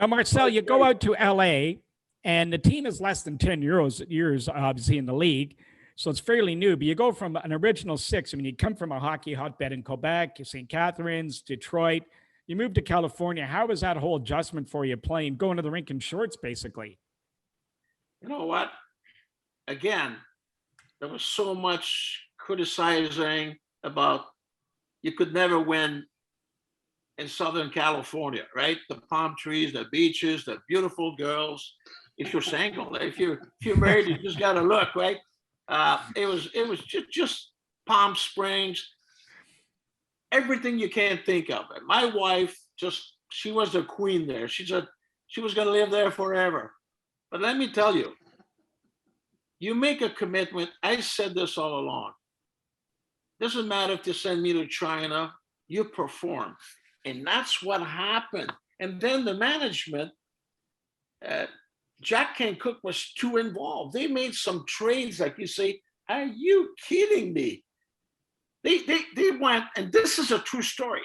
Now, Marcel, you go out to LA, and the team is less than 10 years, obviously, in the league. So it's fairly new, but you go from an original 6. I mean, you come from a hockey hotbed in Quebec, St. Catharines, Detroit. You moved to California. How was that whole adjustment for you playing, going to the rink in shorts, basically? You know what? Again, there was so much criticizing about you could never win in Southern California, right? The palm trees, the beaches, the beautiful girls. If you're single, if you're married, you just got to look, right? It was just Palm Springs, everything you can't think of. And my wife she was the queen there. She said she was going to live there forever. But let me tell you, you make a commitment. I said this all along. Doesn't matter if you send me to China, you perform. And that's what happened. And then the management, Jack Kane Cook was too involved. They made some trades like you say, are you kidding me? They went, and this is a true story.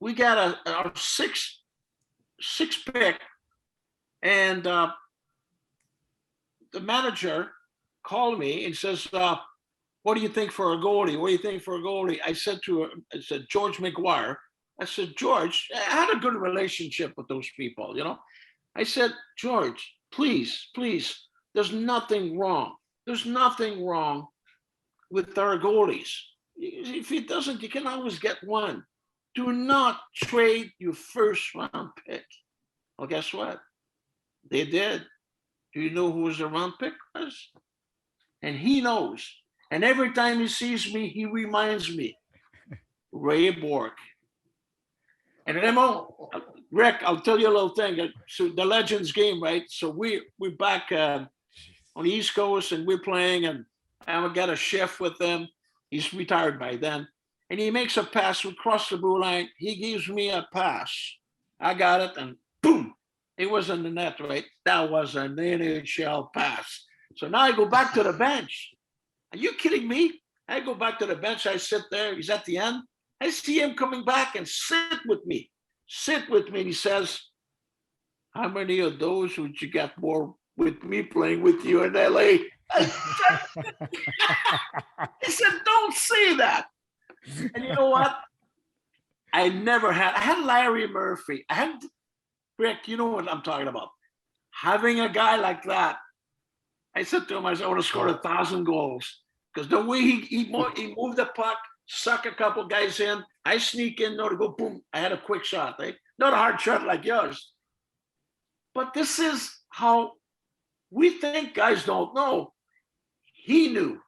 We got our sixth pick, and the manager called me and says, what do you think for a goalie? What do you think for a goalie? I said George McGuire. I said, George, I had a good relationship with those people, you know. I said, George, please, there's nothing wrong. There's nothing wrong with our goalies. If it doesn't, you can always get one. Do not trade your first round pick. Well, guess what? They did. Do you know who his round pick was? And he knows. And every time he sees me, he reminds me, Ray Bork. And Raymond, Rick, I'll tell you a little thing. So the Legends game, right? So we're back on the East Coast, and we're playing, and I got a shift with them. He's retired by then. And he makes a pass across the blue line. He gives me a pass. I got it, and boom, it was in the net, right? That was an NHL pass. So now I go back to the bench. Are you kidding me? I go back to the bench. I sit there. He's at the end. I see him coming back and sit with me. And he says, how many of those would you get more with me playing with you in LA? He said, don't say that. And you know what? I had Larry Murphy. I had Rick, you know what I'm talking about. Having a guy like that, I said to him, I want to score 1,000 goals. Because the way he moved the puck, suck a couple guys in, I sneak in, to go boom. I had a quick shot, right? Not a hard shot like yours. But this is how we think guys don't know. He knew.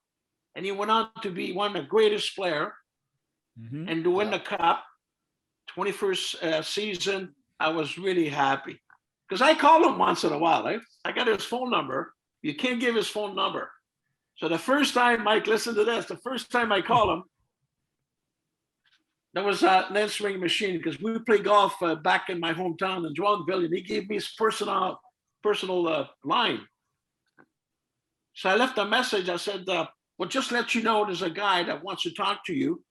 And he went on to be one of the greatest player and to win the cup. 21st season, I was really happy. Because I call him once in a while. Right? I got his phone number. You can't give his phone number. So the first time, Mike, listen to this. The first time I call him, there was an answering machine because we play golf back in my hometown in Drummondville, and he gave me his personal line. So I left a message. I said, well, just let you know there's a guy that wants to talk to you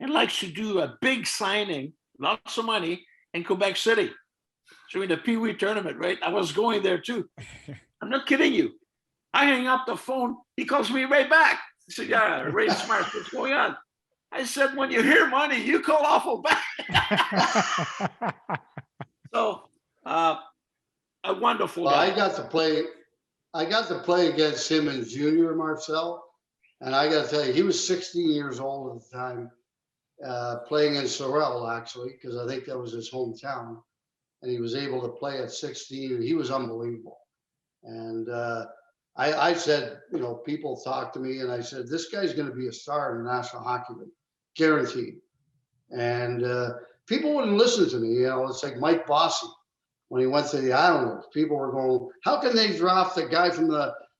and likes to do a big signing, lots of money, in Quebec City. So in the Pee Wee tournament, right? I was going there too. I'm not kidding you. I hang up the phone. He calls me right back. He said, yeah, Ray Smart, what's going on? I said, when you hear money, you call awful back. So a wonderful guy. I got to play against him in junior, Marcel. And I got to tell you, he was 16 years old at the time, playing in Sorel, actually, because I think that was his hometown. And he was able to play at 16. And he was unbelievable. And I said, people talk to me, and I said, this guy's going to be a star in the National Hockey League, guaranteed. And people wouldn't listen to me. It's like Mike Bossy when he went to the Islanders. People were going, how can they draft a guy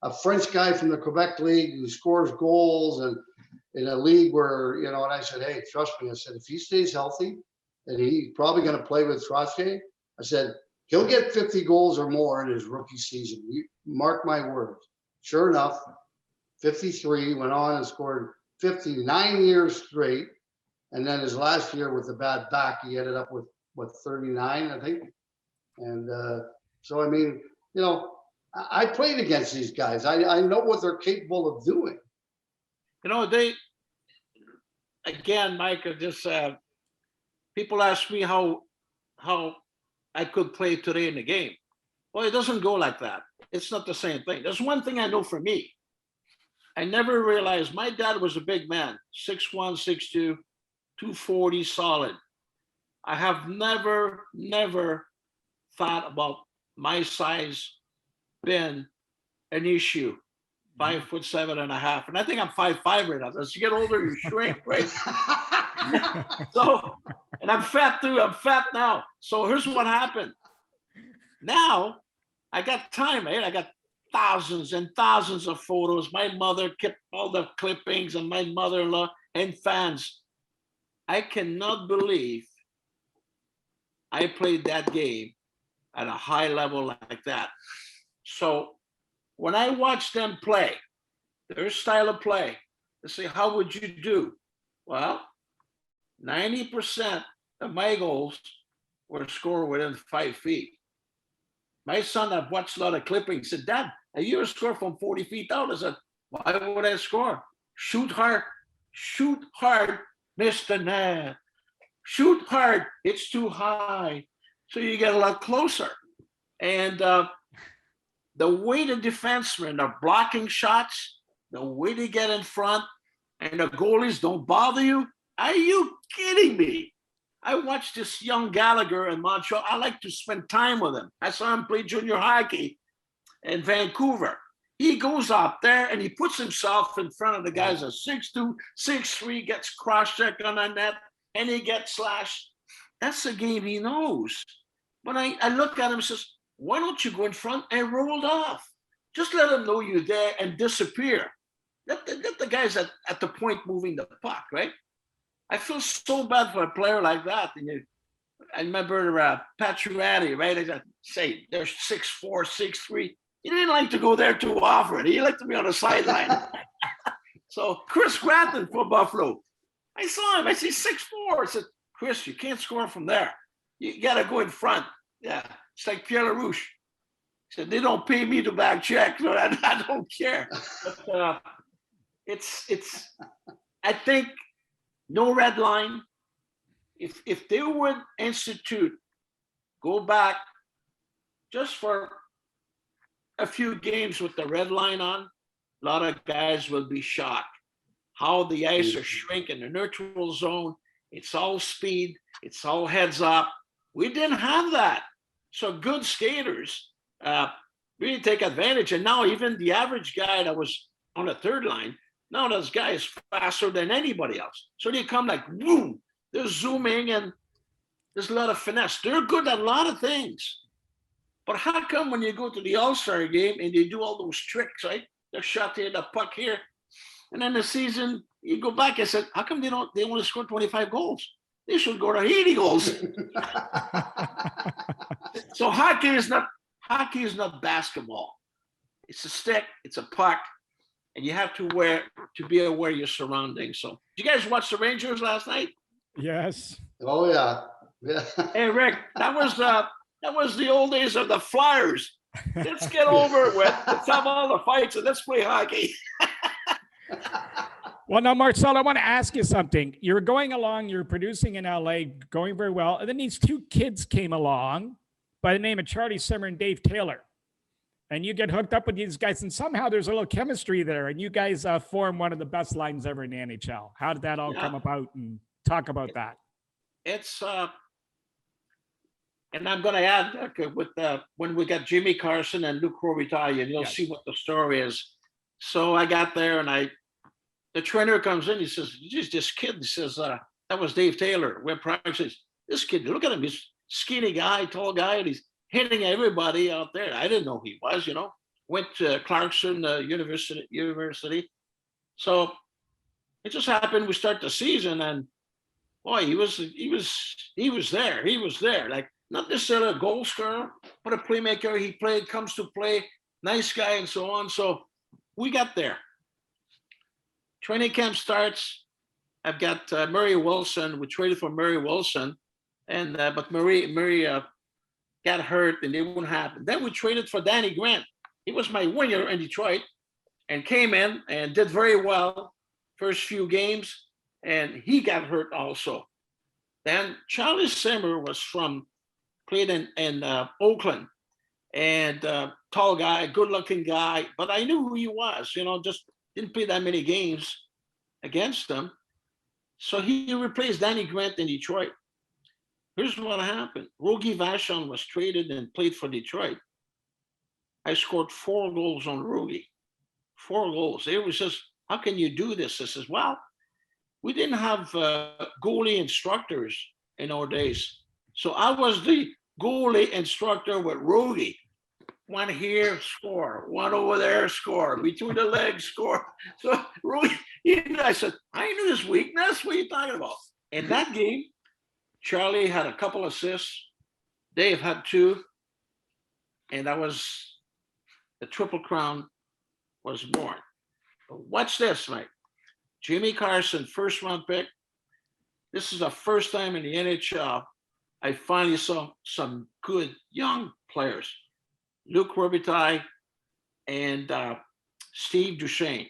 a French guy from the Quebec League who scores goals and in a league where, and I said, hey, trust me. I said, if he stays healthy and he's probably going to play with Trottier, I said, he'll get 50 goals or more in his rookie season. You mark my words. Sure enough, 53, went on and scored 59 years straight. And then his last year with the bad back, he ended up with, 39, I think. And so, I mean, I played against these guys. I know what they're capable of doing. Again, Mike, just people ask me how I could play today in the game. Well, it doesn't go like that. It's not the same thing. There's one thing I know for me. I never realized my dad was a big man, 6'1", 6'2", 240 solid. I have never thought about my size being an issue. 5'7.5", and I think I'm 5'5" right now. As you get older, you shrink, right? So, and I'm fat too. I'm fat now. So here's what happened. Now I got time, right? I got thousands and thousands of photos. My mother kept all the clippings, and my mother-in-law and fans. I cannot believe I played that game at a high level like that. So when I watch them play, their style of play, they say, how would you do? Well, 90% of my goals were scored within 5 feet. My son, I've watched a lot of clippings, said, Dad, you ever score from 40 feet out? I said, why would I score? Shoot hard, Mr. Ned. Shoot hard, it's too high. So you get a lot closer. And the way the defensemen are blocking shots, the way they get in front, and the goalies don't bother you. Are you kidding me? I watched this young Gallagher in Montreal. I like to spend time with him. I saw him play junior hockey in Vancouver. He goes up there and he puts himself in front of the guys at 6'2", 6'3", gets cross-checked on the net, and he gets slashed. That's a game he knows. But I look at him and says, why don't you go in front and roll off? Just let them know you're there and disappear. Let the guys at the point moving the puck, right? I feel so bad for a player like that. And I remember Pacioretty, right? I say they're 6'4", 6'3". He didn't like to go there too often. He liked to be on the sideline. So Chris Gratton from Buffalo, I saw him. I see 6'4". I said, Chris, you can't score from there. You got to go in front. Yeah, it's like Pierre LaRouche. He said, they don't pay me to back check, so I don't care. But it's. I think no red line. If they would institute, go back just for a few games with the red line on, a lot of guys will be shocked how the ice are shrinking, the neutral zone. It's all speed. It's all heads up. We didn't have that. So good skaters really take advantage. And now even the average guy that was on the third line, now this guy is faster than anybody else. So they come like, boom, they're zooming and there's a lot of finesse. They're good at a lot of things. But how come when you go to the All-Star game and they do all those tricks, right? They're shot here, the puck here. And then the season, you go back and said, how come they want to score 25 goals? They should go to 80 goals. So hockey is not basketball. It's a stick, it's a puck, and you have to be aware of your surroundings. So did you guys watch the Rangers last night? Yes. Oh yeah. Yeah. Hey Rick, that was the old days of the Flyers. Let's get over it with. Let's have all the fights and let's play hockey. Well, now, Marcel, I want to ask you something. You're going along, you're producing in LA, going very well. And then these two kids came along by the name of Charlie Simmer and Dave Taylor. And you get hooked up with these guys, and somehow there's a little chemistry there. And you guys form one of the best lines ever in the NHL. How did that all come about? And talk about that. It's, and I'm going to add with when we got Jimmy Carson and Luc Robitaille, you'll see what the story is. So I got there and the trainer comes in, he says, geez, this kid, he says, that was Dave Taylor. We're practicing. This kid, look at him, he's skinny guy, tall guy, and he's hitting everybody out there. I didn't know who he was, Went to Clarkson University. So it just happened we start the season and boy, he was there. He was there. Like not necessarily a goal scorer, but a playmaker. He comes to play, nice guy and so on. So we got there. Training camp starts. I've got Murray Wilson. We traded for Murray Wilson, and but Murray got hurt, and it wouldn't happen. Then we traded for Danny Grant. He was my winger in Detroit, and came in and did very well first few games, and he got hurt also. Then Charlie Simmer played in Oakland, and tall guy, good-looking guy, but I knew who he was. Just didn't play that many games against him. So he replaced Danny Grant in Detroit. Here's what happened. Rogie Vachon was traded and played for Detroit. I scored 4 goals on Rogie. 4 goals. It was just, how can you do this? I says, well, we didn't have goalie instructors in our days. So I was the goalie instructor with Rogie. One here, score. One over there, score. Between the legs, score. So Rogie, I said, I knew his weakness. What are you talking about? In that game, Charlie had a couple assists, Dave had two, and that was the Triple Crown was born. But watch this, mate. Jimmy Carson, first round pick. This is the first time in the NHL I finally saw some good young players. Luc Robitaille and Steve Duchesne.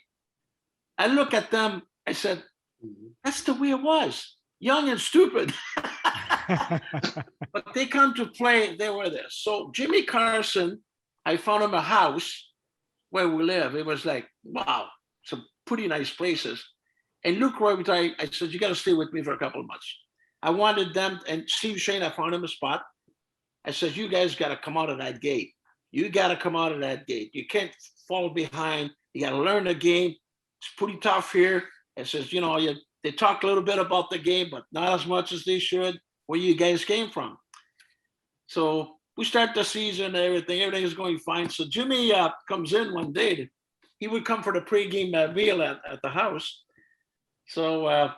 I look at them, I said, that's the way it was. Young and stupid. But they come to play, they were there. So Jimmy Carson, I found him a house where we live. It was like, wow, some pretty nice places. And Luc Robitaille, I said, you got to stay with me for a couple of months. I wanted them, and Steve Shane, I found him a spot. I said, you guys got to come out of that gate. You got to come out of that gate. You can't fall behind. You got to learn the game. It's pretty tough here. It says, they talk a little bit about the game, but not as much as they should. Where you guys came from. So we start the season and everything is going fine. So Jimmy comes in one day. He would come for the pregame meal at the house. So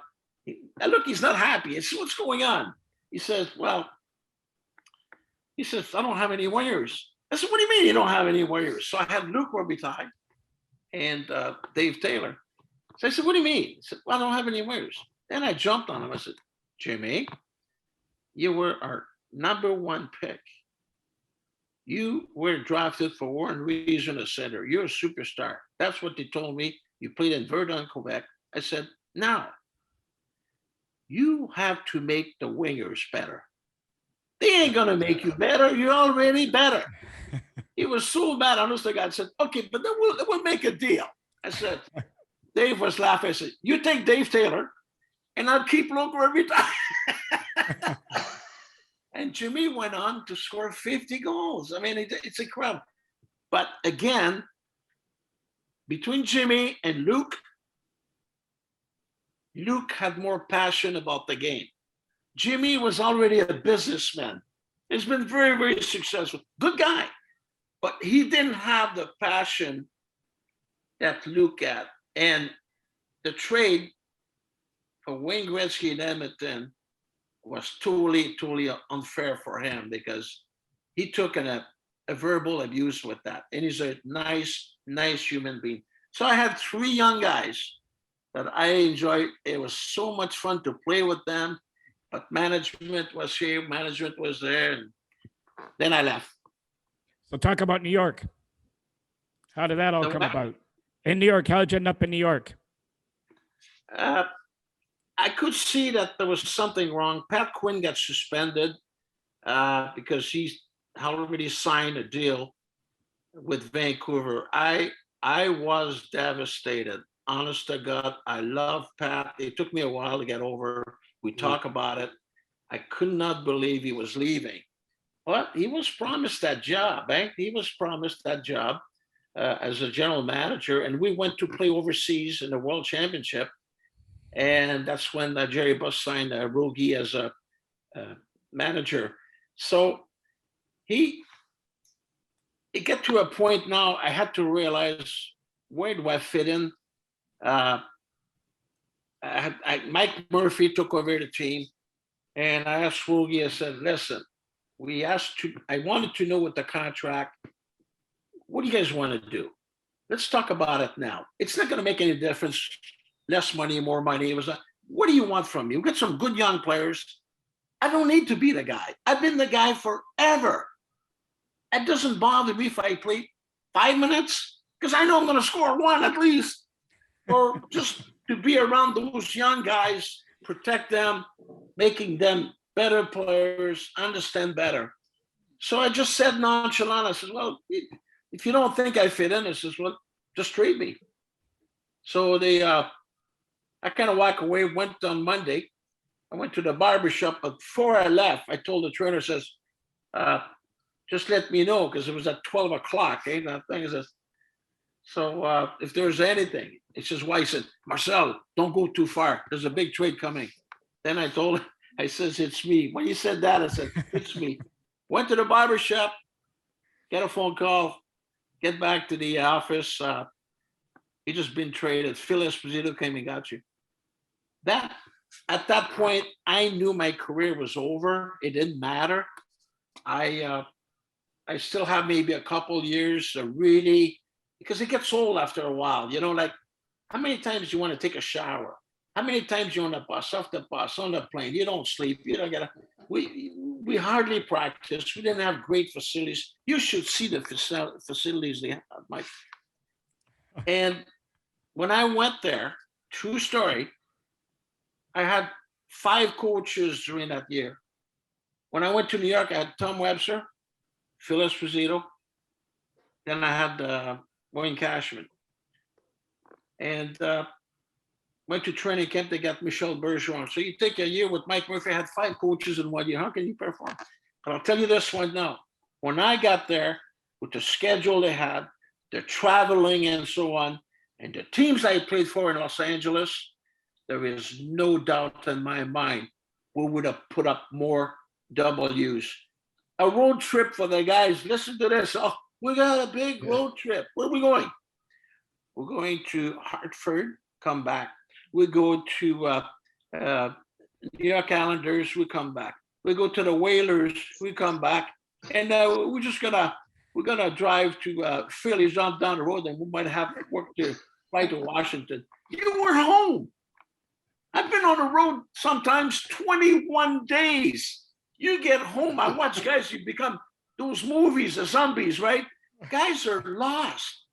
look, he's not happy. I said, what's going on? He says, I don't have any wires. I said, what do you mean you don't have any wires? So I had Luc Robitaille and Dave Taylor. So I said, what do you mean? He said, well, I don't have any wires. Then I jumped on him. I said, Jimmy, you were our number one pick. You were drafted for one reason, a center. You're a superstar. That's what they told me. You played in Verdun, Quebec. I said, now, you have to make the wingers better. They ain't going to make you better. You're already better. He was so mad. Honestly, God said, okay, but then we'll make a deal. I said, Dave was laughing. I said, you take Dave Taylor, and I'll keep Luc every time. And Jimmy went on to score 50 goals. I mean, it's incredible. But again, between Jimmy and Luc had more passion about the game. Jimmy was already a businessman. He's been very, very successful. Good guy. But he didn't have the passion that Luc had. And the trade for Wayne Gretzky and Edmonton was totally unfair for him because he took a verbal abuse with that. And he's a nice human being. So I had three young guys that I enjoyed. It was so much fun to play with them, but management was here, management was there. And then I left. So talk about New York. How did that all come about? In New York, how did you end up in New York? I could see that there was something wrong. Pat Quinn got suspended because he already signed a deal with Vancouver. I was devastated. Honest to God, I love Pat. It took me a while to get over. We talk about it. I could not believe he was leaving. But he was promised that job, eh? He was promised that job as a general manager. And we went to play overseas in the World Championship. And that's when Jerry Buss signed Rogie as a manager. So it got to a point now I had to realize, where do I fit in? Mike Murphy took over the team, and I asked Rogie, I said, listen, I wanted to know with the contract, what do you guys want to do? Let's talk about it now. It's not going to make any difference. Less money, more money. It was what do you want from me? We've got some good young players. I don't need to be the guy. I've been the guy forever. It doesn't bother me if I play 5 minutes because I know I'm going to score one at least. Or just to be around those young guys, protect them, making them better players, understand better. So I just said nonchalant, I said, well, if you don't think I fit in, I says, well, just trade me. So I kind of walk away, went on Monday. I went to the barbershop, but before I left, I told the trainer, says, just let me know, because it was at 12 o'clock, that thing says, so if there's anything, it's just why he said, Marcel, don't go too far. There's a big trade coming. Then I told him, I says, it's me. When you said that, I said, it's me. Went to the barbershop, get a phone call, get back to the office. You just been traded. Phil Esposito came and got you. At that point, I knew my career was over. It didn't matter. I still have maybe a couple years of really, because it gets old after a while. You know, like how many times you want to take a shower? How many times you on the bus, off the bus, on the plane? You don't sleep. You don't get a. We hardly practice. We didn't have great facilities. You should see the facilities they have, Mike. And when I went there, true story, I had 5 coaches during that year. When I went to New York, I had Tom Webster, Phil Esposito. Then I had Wayne Cashman. And went to training camp. They got Michel Bergeron. So you take a year with Mike Murphy, I had 5 coaches in 1 year. How can you perform? But I'll tell you this one now. When I got there, with the schedule they had, the traveling and so on, and the teams I played for in Los Angeles, there is no doubt in my mind we would have put up more W's. A road trip for the guys. Listen to this. Oh, we got a big road trip. Where are we going? We're going to Hartford, come back. We go to New York Islanders, we come back. We go to the Whalers, we come back. And we're gonna drive to Philly, jump down the road, and we might have to work to fly to Washington. You were home. I've been on the road sometimes 21 days. You get home, I watch guys, you become those movies, the zombies, right? Guys are lost.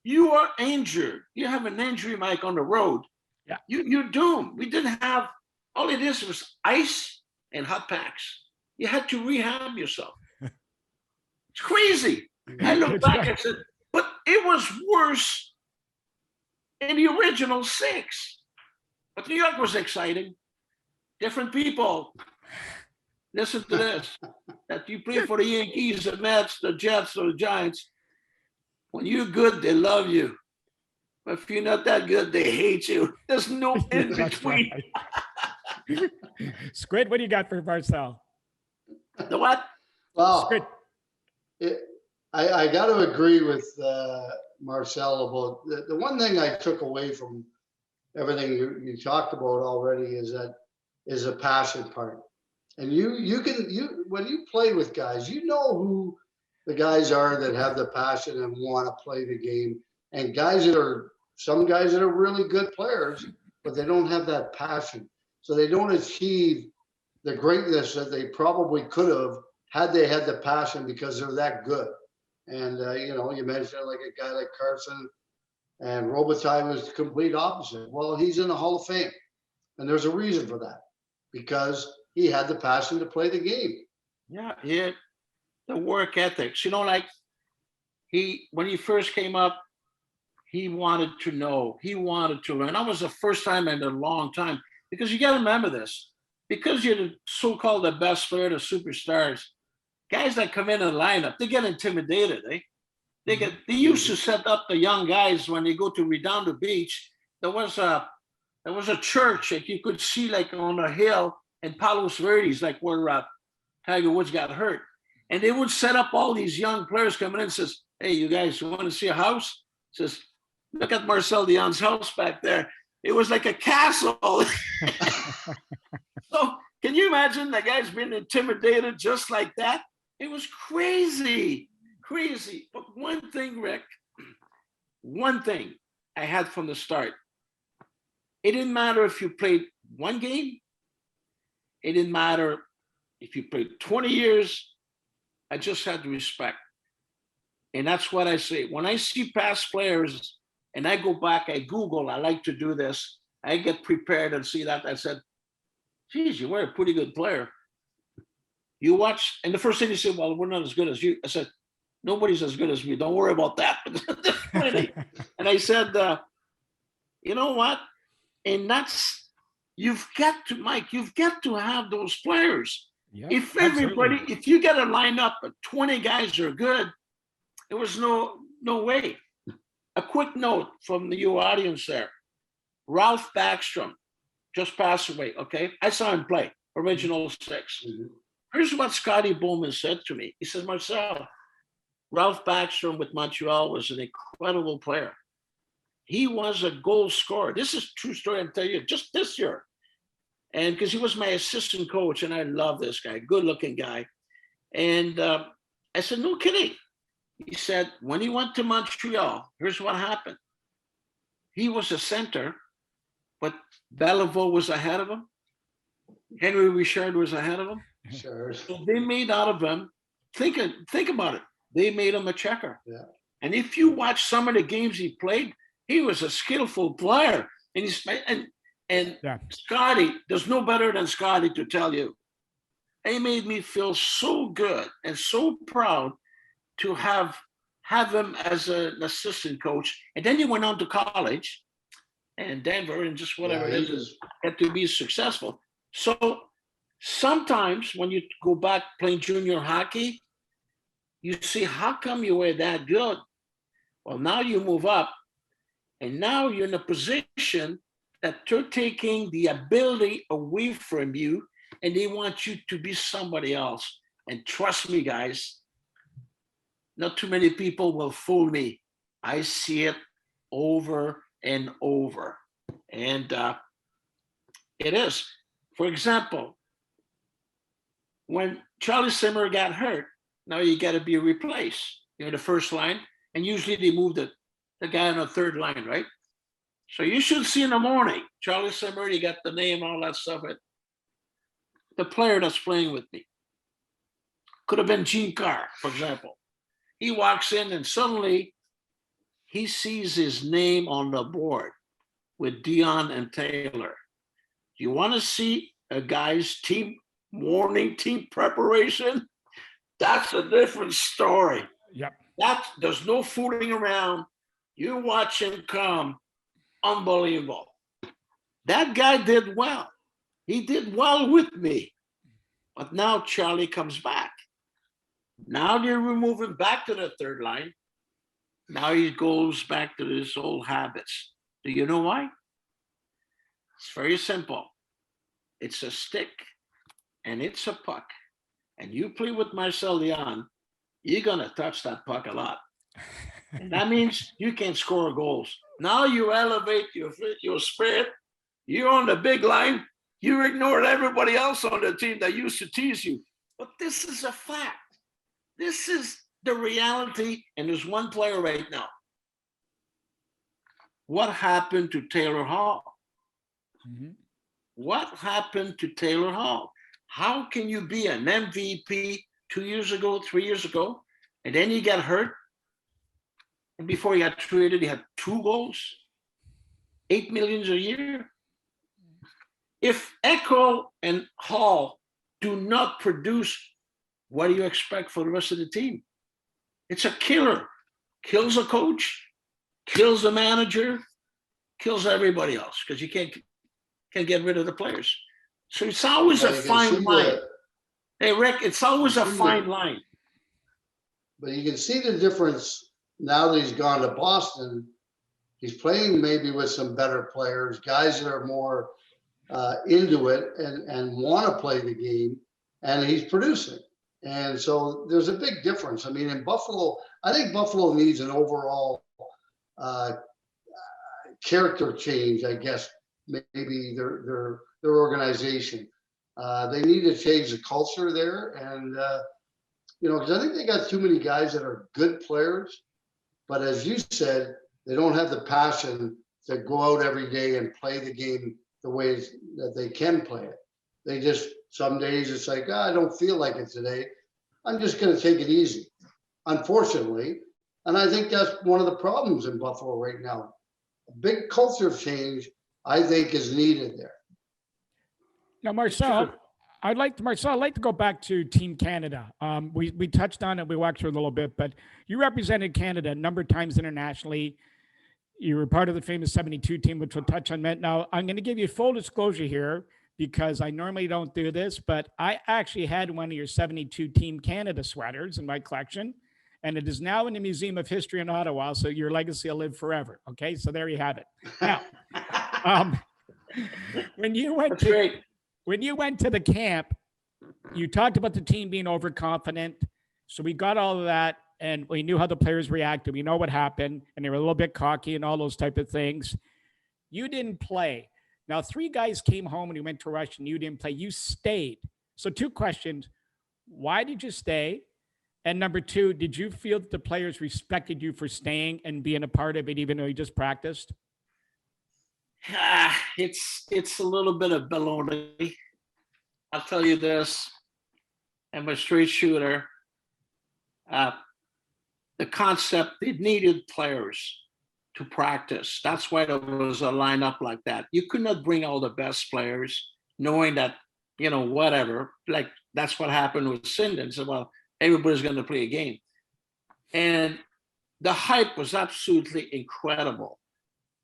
You are injured. You have an injury, Mike, on the road. Yeah. You're doomed. We didn't have, all it is was ice and hot packs. You had to rehab yourself. It's crazy. I look back and said, but it was worse in the original 6. But New York was exciting. Different people. Listen to this. That you play for the Yankees, the Mets, the Jets, or the Giants. When you're good, they love you. But if you're not that good, they hate you. There's no in between. Squid, what do you got for Marcel? The what? Well, Squid. I got to agree with Marcel about the one thing I took away from everything you talked about already is a passion part. And you when you play with guys, you know who the guys are that have the passion and want to play the game, and some guys that are really good players, but they don't have that passion. So they don't achieve the greatness that they probably could have had they had the passion because they're that good. And, you mentioned like a guy like Carson, and Robitaille was the complete opposite. Well, he's in the Hall of Fame, and there's a reason for that, because he had the passion to play the game. Yeah, the work ethics. Like when he first came up, he wanted to know, he wanted to learn. That was the first time in a long time, because you got to remember this, because you're the so-called the best player, the superstars, guys that come in the lineup, they get intimidated. They used to set up the young guys when they go to Redondo Beach. There was a church that you could see like on a hill in Palos Verdes, like where Tiger Woods got hurt. And they would set up all these young players coming in and says, hey, you guys, you want to see a house? Says, look at Marcel Dionne's house back there. It was like a castle. So can you imagine the guys being intimidated just like that? It was crazy. But one thing, Rick, I had from the start, it didn't matter if you played one game. It didn't matter if you played 20 years. I just had respect. And that's what I say. When I see past players and I go back, I Google, I like to do this. I get prepared and see that. I said, geez, you were a pretty good player. You watch, and the first thing you say, well, we're not as good as you. I said, nobody's as good as me. Don't worry about that. And I said, you know what? And that's, you've got to have those players. Yeah, if everybody, absolutely. If you get a lineup of 20 guys are good, there was no way. A quick note from your audience there. Ralph Backstrom just passed away, okay? I saw him play, original 6. Mm-hmm. Here's what Scotty Bowman said to me. He says, Marcel, Ralph Backstrom with Montreal was an incredible player. He was a goal scorer. This is a true story, I'll tell you, just this year. And because he was my assistant coach, and I love this guy, good-looking guy. And I said, no kidding. He said, when he went to Montreal, here's what happened. He was a center, but Belleville was ahead of him. Henry Richard was ahead of him. Sure. So they made out of him, think about it. They made him a checker. Yeah. And if you watch some of the games he played, he was a skillful player. And Scotty, there's no better than Scotty to tell you. He made me feel so good and so proud to have him as an assistant coach. And then he went on to college and Denver and just whatever it is, had to be successful. So sometimes when you go back playing junior hockey, you see, how come you were that good? Well, now you move up and now you're in a position that they're taking the ability away from you and they want you to be somebody else. And trust me, guys, not too many people will fool me. I see it over and over. And it is. For example, when Charlie Simmer got hurt, now you got to be replaced. You're the first line, and usually they move the guy on the third line, right? So you should see in the morning, Charlie Simmer, you got the name, all that stuff. The player that's playing with me could have been Gene Carr, for example. He walks in and suddenly he sees his name on the board with Dionne and Taylor. You want to see a guy's morning team preparation? That's a different story. Yep. There's no fooling around. You watch him come, unbelievable. That guy did well. He did well with me. But now Charlie comes back. Now they remove him back to the third line. Now he goes back to his old habits. Do you know why? It's very simple. It's a stick and it's a puck. And you play with Marcel Dionne, you're going to touch that puck a lot. And that means you can score goals. Now you elevate your spirit. You're on the big line. You ignored everybody else on the team that used to tease you. But this is a fact. This is the reality. And there's one player right now. What happened to Taylor Hall? Mm-hmm. What happened to Taylor Hall? How can you be an MVP 2 years ago, 3 years ago, and then you get hurt? And before he got traded, he had 2 goals, $8 million a year. If Echo and Hall do not produce, what do you expect for the rest of the team? It's a killer. Kills a coach, kills the manager, kills everybody else because you can't get rid of the players. So it's always a fine line. Hey, Rick, it's always a fine line. But you can see the difference now that he's gone to Boston. He's playing maybe with some better players, guys that are more into it and want to play the game, and he's producing. And so there's a big difference. I mean, in Buffalo, I think Buffalo needs an overall character change, I guess, maybe their organization. They need to change the culture there. And, because I think they got too many guys that are good players. But as you said, they don't have the passion to go out every day and play the game the way that they can play it. They just, some days it's like, I don't feel like it today. I'm just going to take it easy, unfortunately. And I think that's one of the problems in Buffalo right now. A big culture change, I think, is needed there. Now, Marcel, I'd like to go back to Team Canada. We touched on it, we walked through it a little bit, but you represented Canada a number of times internationally. You were part of the famous 72 team, which we'll touch on. Now, I'm going to give you full disclosure here because I normally don't do this, but I actually had one of your 72 Team Canada sweaters in my collection, and it is now in the Museum of History in Ottawa, so your legacy will live forever. Okay, so there you have it. Now, when you went to the camp, you talked about the team being overconfident. So we got all of that, and we knew how the players reacted. We know what happened, and they were a little bit cocky and all those type of things. You didn't play. Now, 3 guys came home and you went to Russia and you didn't play. You stayed. So 2 questions. why did you stay? And number two, did you feel that the players respected you for staying and being a part of it, even though you just practiced? It's a little bit of baloney. I'll tell you this. I'm a straight shooter. The concept, they needed players to practice. That's why there was a lineup like that. You could not bring all the best players knowing that, whatever, like that's what happened with Sinden. So, well, everybody's going to play a game. And the hype was absolutely incredible.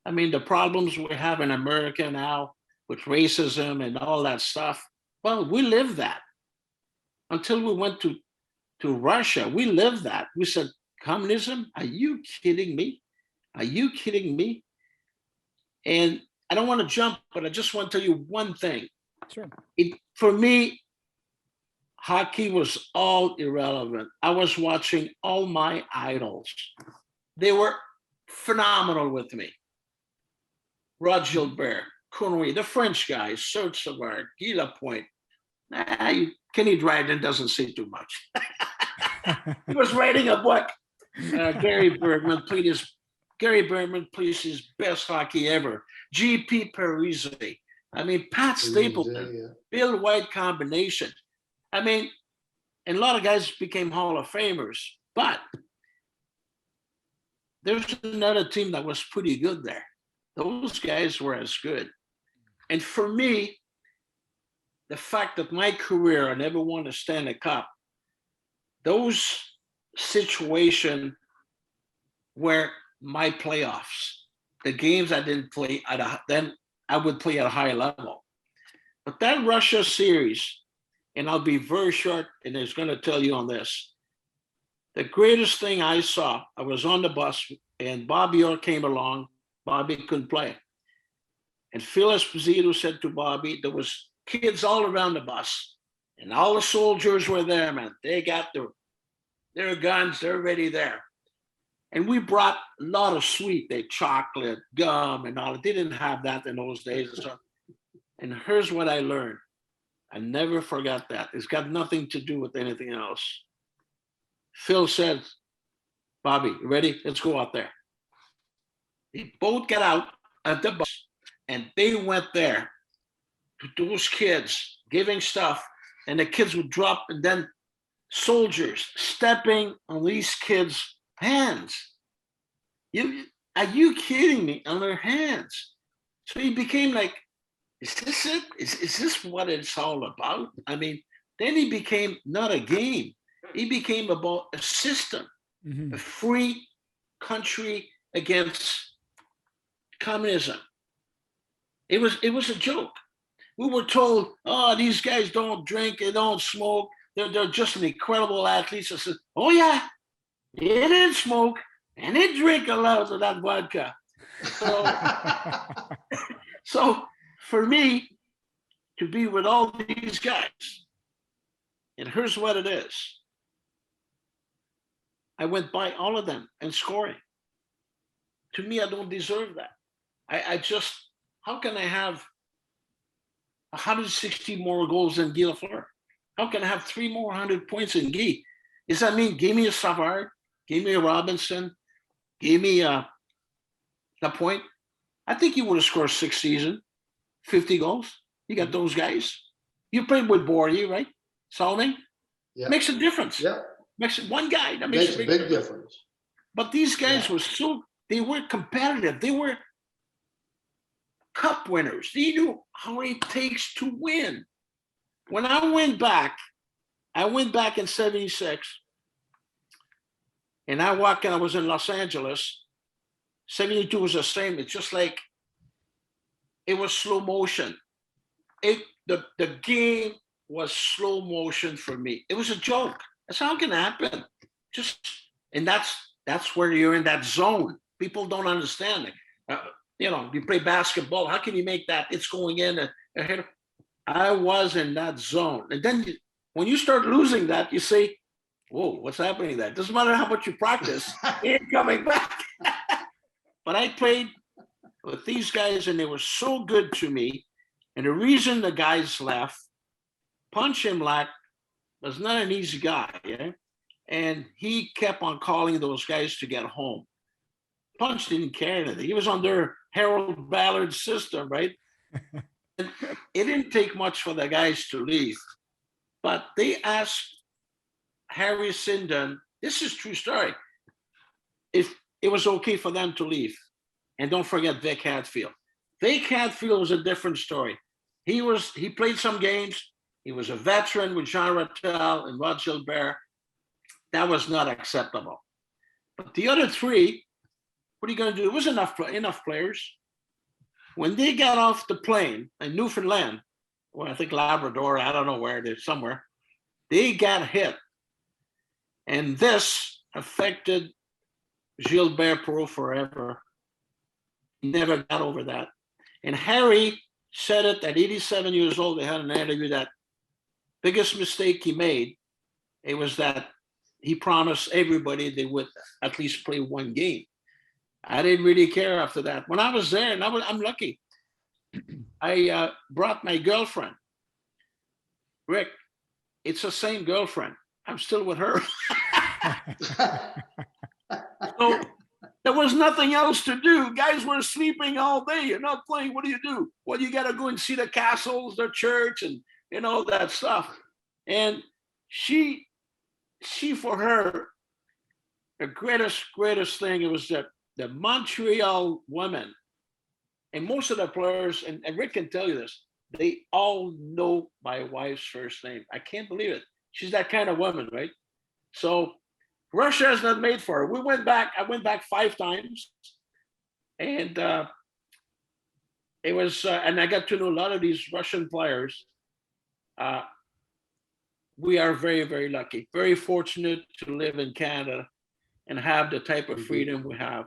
I mean, the problems we have in America now with racism and all that stuff, well, we lived that. Until we went to Russia, we lived that. We said, communism? Are you kidding me? Are you kidding me? And I don't want to jump, but I just want to tell you one thing. Sure. For me, hockey was all irrelevant. I was watching all my idols. They were phenomenal with me. Rod Gilbert, Connery, the French guys, Serge Savard, Guy Lapointe. Kenny Dryden doesn't say too much. He was writing a book. Gary Bergman plays his best hockey ever. G.P. Parise. I mean, Pat Stapleton, Bill White combination. I mean, and a lot of guys became Hall of Famers, but there's another team that was pretty good there. Those guys were as good. And for me, the fact that my career, I never won a Stanley Cup, those situations were my playoffs. The games I didn't play, then I would play at a high level. But that Russia series, and I'll be very short, and I was going to tell you on this. The greatest thing I saw, I was on the bus, and Bobby Orr came along. Bobby couldn't play. And Phil Esposito said to Bobby, there was kids all around the bus, and all the soldiers were there, man. They got their guns, they're already there. And we brought a lot of sweet, like chocolate, gum, and all. They didn't have that in those days. And here's what I learned. I never forgot that. It's got nothing to do with anything else. Phil said, Bobby, you ready? Let's go out there. They both got out of the bus, and they went there to those kids giving stuff, and the kids would drop, and then soldiers stepping on these kids' hands. Are you kidding me? On their hands. So he became like, is this it? Is this what it's all about? I mean, then he became not a game. He became about a system, a free country against communism. It was a joke. We were told, oh, these guys don't drink, they don't smoke, they're just an incredible athletes. I said, oh yeah, they didn't smoke and they drink a lot of that vodka. So for me to be with all these guys, and here's what it is. I went by all of them and scoring. To me, I don't deserve that. I just, how can I have 160 more goals than Guy Lafleur? How can I have 3 more 100 points than Guy? Does that mean give me a Savard, give me a Robinson, give me a Lapointe? I think he would have scored 6 seasons, 50 goals. You got those guys. You played with Bordy, right? Salming? Yeah. Makes a difference. Yeah. Makes one guy. That Makes a big difference. But these guys were they were competitive. They were cup winners. They knew how it takes to win. When I went back in 76, and I was in Los Angeles. 72 was the same. It's just like, it was slow motion. The game was slow motion for me. It was a joke. That's how it can happen. And that's where you're in that zone. People don't understand it. You play basketball. How can you make that? It's going in. I was in that zone. And then when you start losing that, you say, whoa, what's happening there? It doesn't matter how much you practice, it ain't coming back. But I played with these guys, and they were so good to me. And the reason the guys left, Punch and Black was not an easy guy, yeah? And he kept on calling those guys to get home. Punch didn't care anything. He was under Harold Ballard's system, right? And it didn't take much for the guys to leave. But they asked Harry Sinden, this is true story, if it was okay for them to leave. And don't forget Vic Hadfield. Vic Hadfield was a different story. He played some games. He was a veteran with Jean Rattel and Rod Gilbert. That was not acceptable. But the other three, what are you going to do? There was enough players. When they got off the plane in Newfoundland, well, I think Labrador, I don't know where it is, somewhere, they got hit. And this affected Gilbert Perreault forever. He never got over that. And Harry said it at 87 years old. They had an interview that biggest mistake he made, it was that he promised everybody they would at least play one game. I didn't really care after that. When I was there, and I'm lucky, I brought my girlfriend. Rick, it's the same girlfriend. I'm still with her. So there was nothing else to do. Guys were sleeping all day. You're not playing. What do? Well, you got to go and see the castles, the church, and that stuff. And she for her, the greatest thing, it was that the Montreal women, and most of the players, and Rick can tell you this, they all know my wife's first name. I can't believe it. She's that kind of woman, right? So Russia is not made for her. I went back 5 times, and it was, and I got to know a lot of these Russian players. We are very, very lucky, very fortunate to live in Canada and have the type of freedom we have.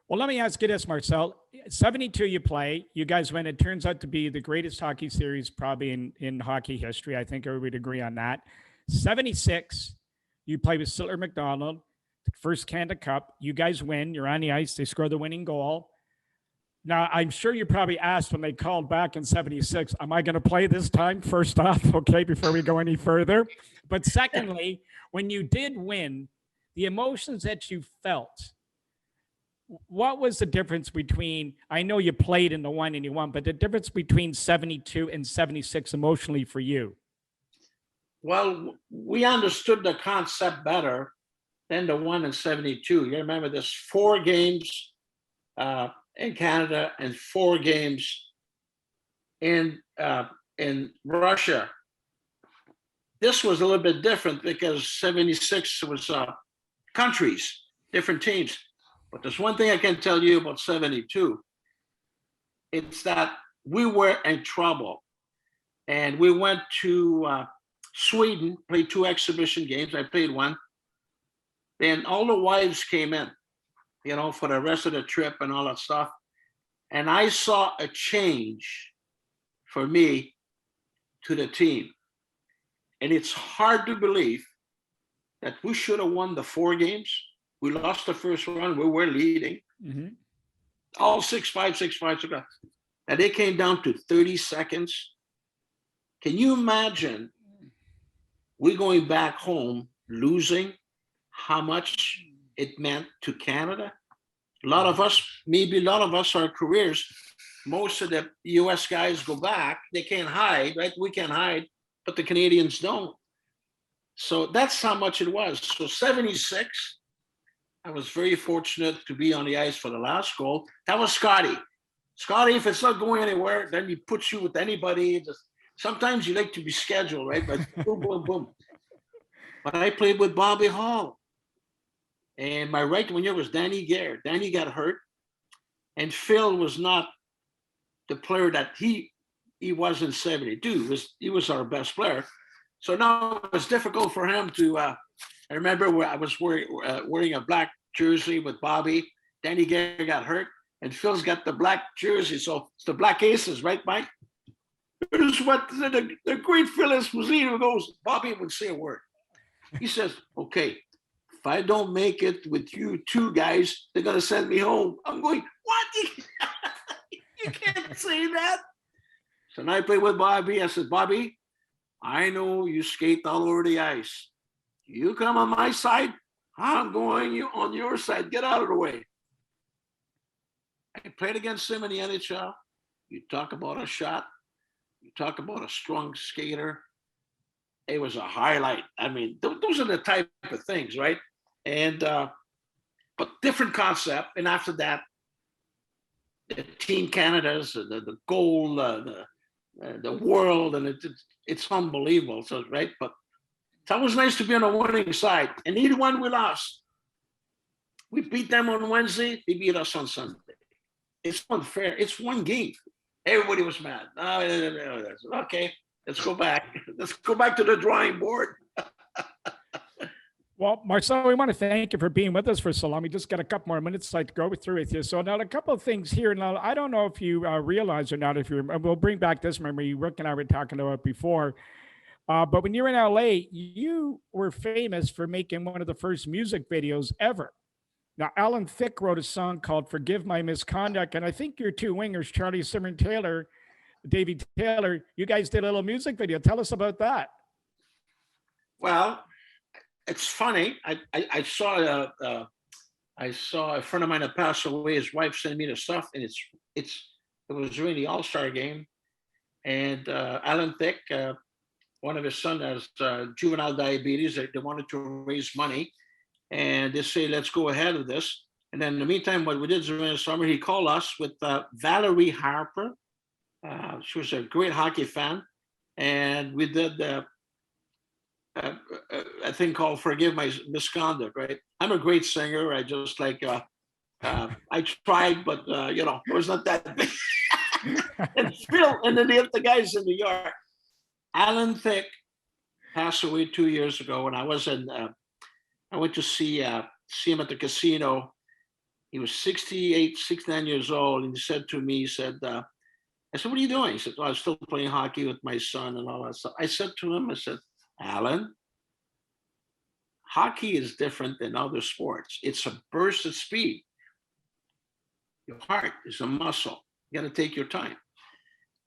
Well, let me ask you this, Marcel. 72 you play. You guys win. It turns out to be the greatest hockey series probably in hockey history. I think everybody would agree on that. 76, you play with Sittler McDonald, first Canada Cup. You guys win. You're on the ice. They score the winning goal. Now, I'm sure you probably asked when they called back in 76, am I going to play this time? First off, okay, before we go any further. But secondly, when you did win, the emotions that you felt, what was the difference between, I know you played in the one and you won, but the difference between 72 and 76 emotionally for you? Well, we understood the concept better than the one in 72. You remember there's 4 games in Canada and 4 games in Russia. This was a little bit different because 76 was countries, different teams. But there's one thing I can tell you about 72. It's that we were in trouble. And we went to Sweden, played 2 exhibition games. I played one. Then all the wives came in, for the rest of the trip and all that stuff. And I saw a change for me to the team. And it's hard to believe that we should have won the 4 games. We lost the first one. We were leading. Mm-hmm. All 6-5, 6-5, 6-5. And they came down to 30 seconds. Can you imagine we going back home losing, how much it meant to Canada? A lot of us, our careers, most of the US guys go back. They can't hide, right? We can't hide, but the Canadians don't. So that's how much it was. So 76, I was very fortunate to be on the ice for the last goal. That was Scotty. Scotty, if it's not going anywhere, then he puts you with anybody. Sometimes you like to be scheduled, right? But boom, boom, boom. But I played with Bobby Hall. And my right winger was Danny Gare. Danny got hurt. And Phil was not the player that he was in 72. He was our best player. So now it was difficult for him to, I remember where I was wearing a black jersey with Bobby. Danny Gare got hurt. And Phil's got the black jersey. So it's the Black Aces, right, Mike? Here's what the great Phil Esposito goes, Bobby would say a word. He says, okay, if I don't make it with you 2 guys, they're going to send me home. I'm going, what? You can't say that. So now I play with Bobby. I said, Bobby, I know you skate all over the ice. You come on my side, I'm going you on your side. Get out of the way. I played against him in the NHL. You talk about a shot. You talk about a strong skater. It was a highlight. I mean, those are the type of things, right? And but different concept. And after that, the Team Canada's, the goal, the world, and it's unbelievable. So right, but it's always nice to be on the winning side. And either one we lost. We beat them on Wednesday. They beat us on Sunday. It's unfair. It's one game. Everybody was mad. Okay, let's go back. Let's go back to the drawing board. Well, Marcel, we want to thank you for being with us for so long. We just got a couple more minutes to go through with you. So now a couple of things here. Now, I don't know if you realize or not, if you we'll bring back this memory Rick and I were talking about before. But when you were in LA, you were famous for making one of the first music videos ever. Now, Alan Thicke wrote a song called Forgive My Misconduct. And I think your two wingers, Charlie Simon Taylor, Davey Taylor, you guys did a little music video. Tell us about that. Well, it's funny. I saw a friend of mine that passed away. His wife sent me the stuff, and it was during the All-Star game. And Alan Thicke, one of his sons has juvenile diabetes. They wanted to raise money. And they say, let's go ahead with this. And then in the meantime, what we did during the summer, he called us with Valerie Harper. She was a great hockey fan. And we did a thing called Forgive My Misconduct, right? I'm a great singer. I just like, I tried, but, it was not that big. And Phil, and then the guys in New York, Alan Thicke passed away 2 years ago. And I went to see him at the casino. He was 68, 69 years old. And he said to me, I said, what are you doing? He said, I was still playing hockey with my son and all that stuff. I said to him, Alan, hockey is different than other sports. It's a burst of speed. Your heart is a muscle. You got to take your time.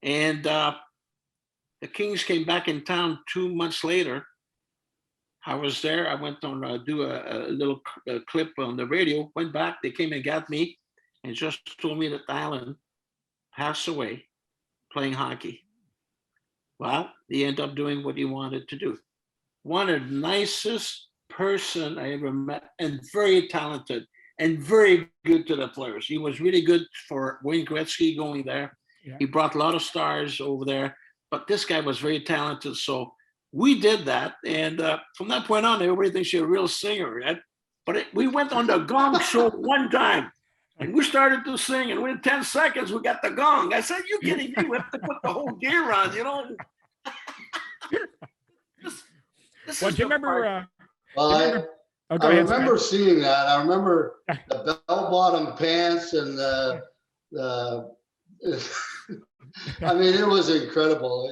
And the Kings came back in town 2 months later. I was there. I went on do a little clip on the radio, went back. They came and got me and just told me that Alan passed away playing hockey. Well, he ended up doing what he wanted to do. One of the nicest person I ever met, and very talented and very good to the players. He was really good for Wayne Gretzky going there. Yeah. He brought a lot of stars over there, but this guy was very talented. So we did that. And from that point on, everybody thinks you're a real singer, right? But we went on the Gong Show one time and we started to sing, and within 10 seconds, we got the gong. I said, you kidding me? We have to put the whole gear on, Well, do you remember? I remember seeing that. I remember the bell-bottom pants and the I mean, it was incredible.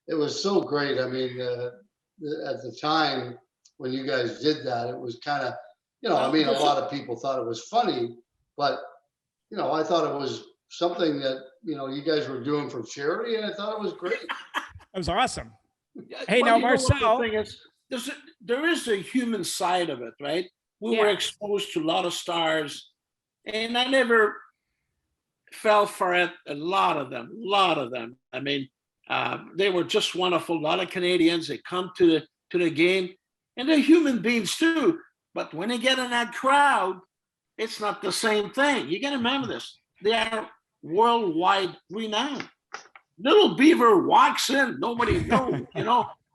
It was so great. I mean, at the time when you guys did that, it was kind of, I mean, a lot of people thought it was funny, but, I thought it was something that, you guys were doing for charity, and I thought it was great. It was awesome. Hey, now, Marcel. The thing is, there is a human side of it, right? We were exposed to a lot of stars, and I never fell for it. A lot of them. I mean, they were just wonderful. A lot of Canadians, they come to the game, and they're human beings too. But when they get in that crowd, it's not the same thing. You got to remember this. They are worldwide renowned. Little Beaver walks in, nobody knows,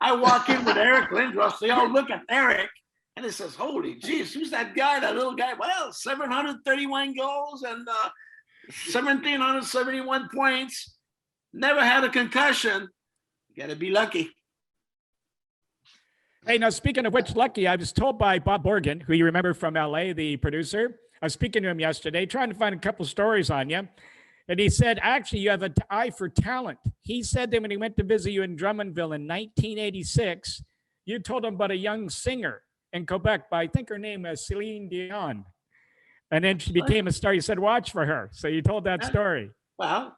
I walk in with Eric Lindros, they all look at Eric, and it says, holy geez, who's that guy, that little guy? Well, 731 goals and 1,771 points, never had a concussion. You got to be lucky. Hey, now speaking of which, lucky, I was told by Bob Morgan, who you remember from LA, the producer. I was speaking to him yesterday, trying to find a couple stories on you. And he said, actually, you have an eye for talent. He said that when he went to visit you in Drummondville in 1986, you told him about a young singer in Quebec by, I think her name is Marcel Dionne. And then she became a star. You said, watch for her. So you told that story. Well,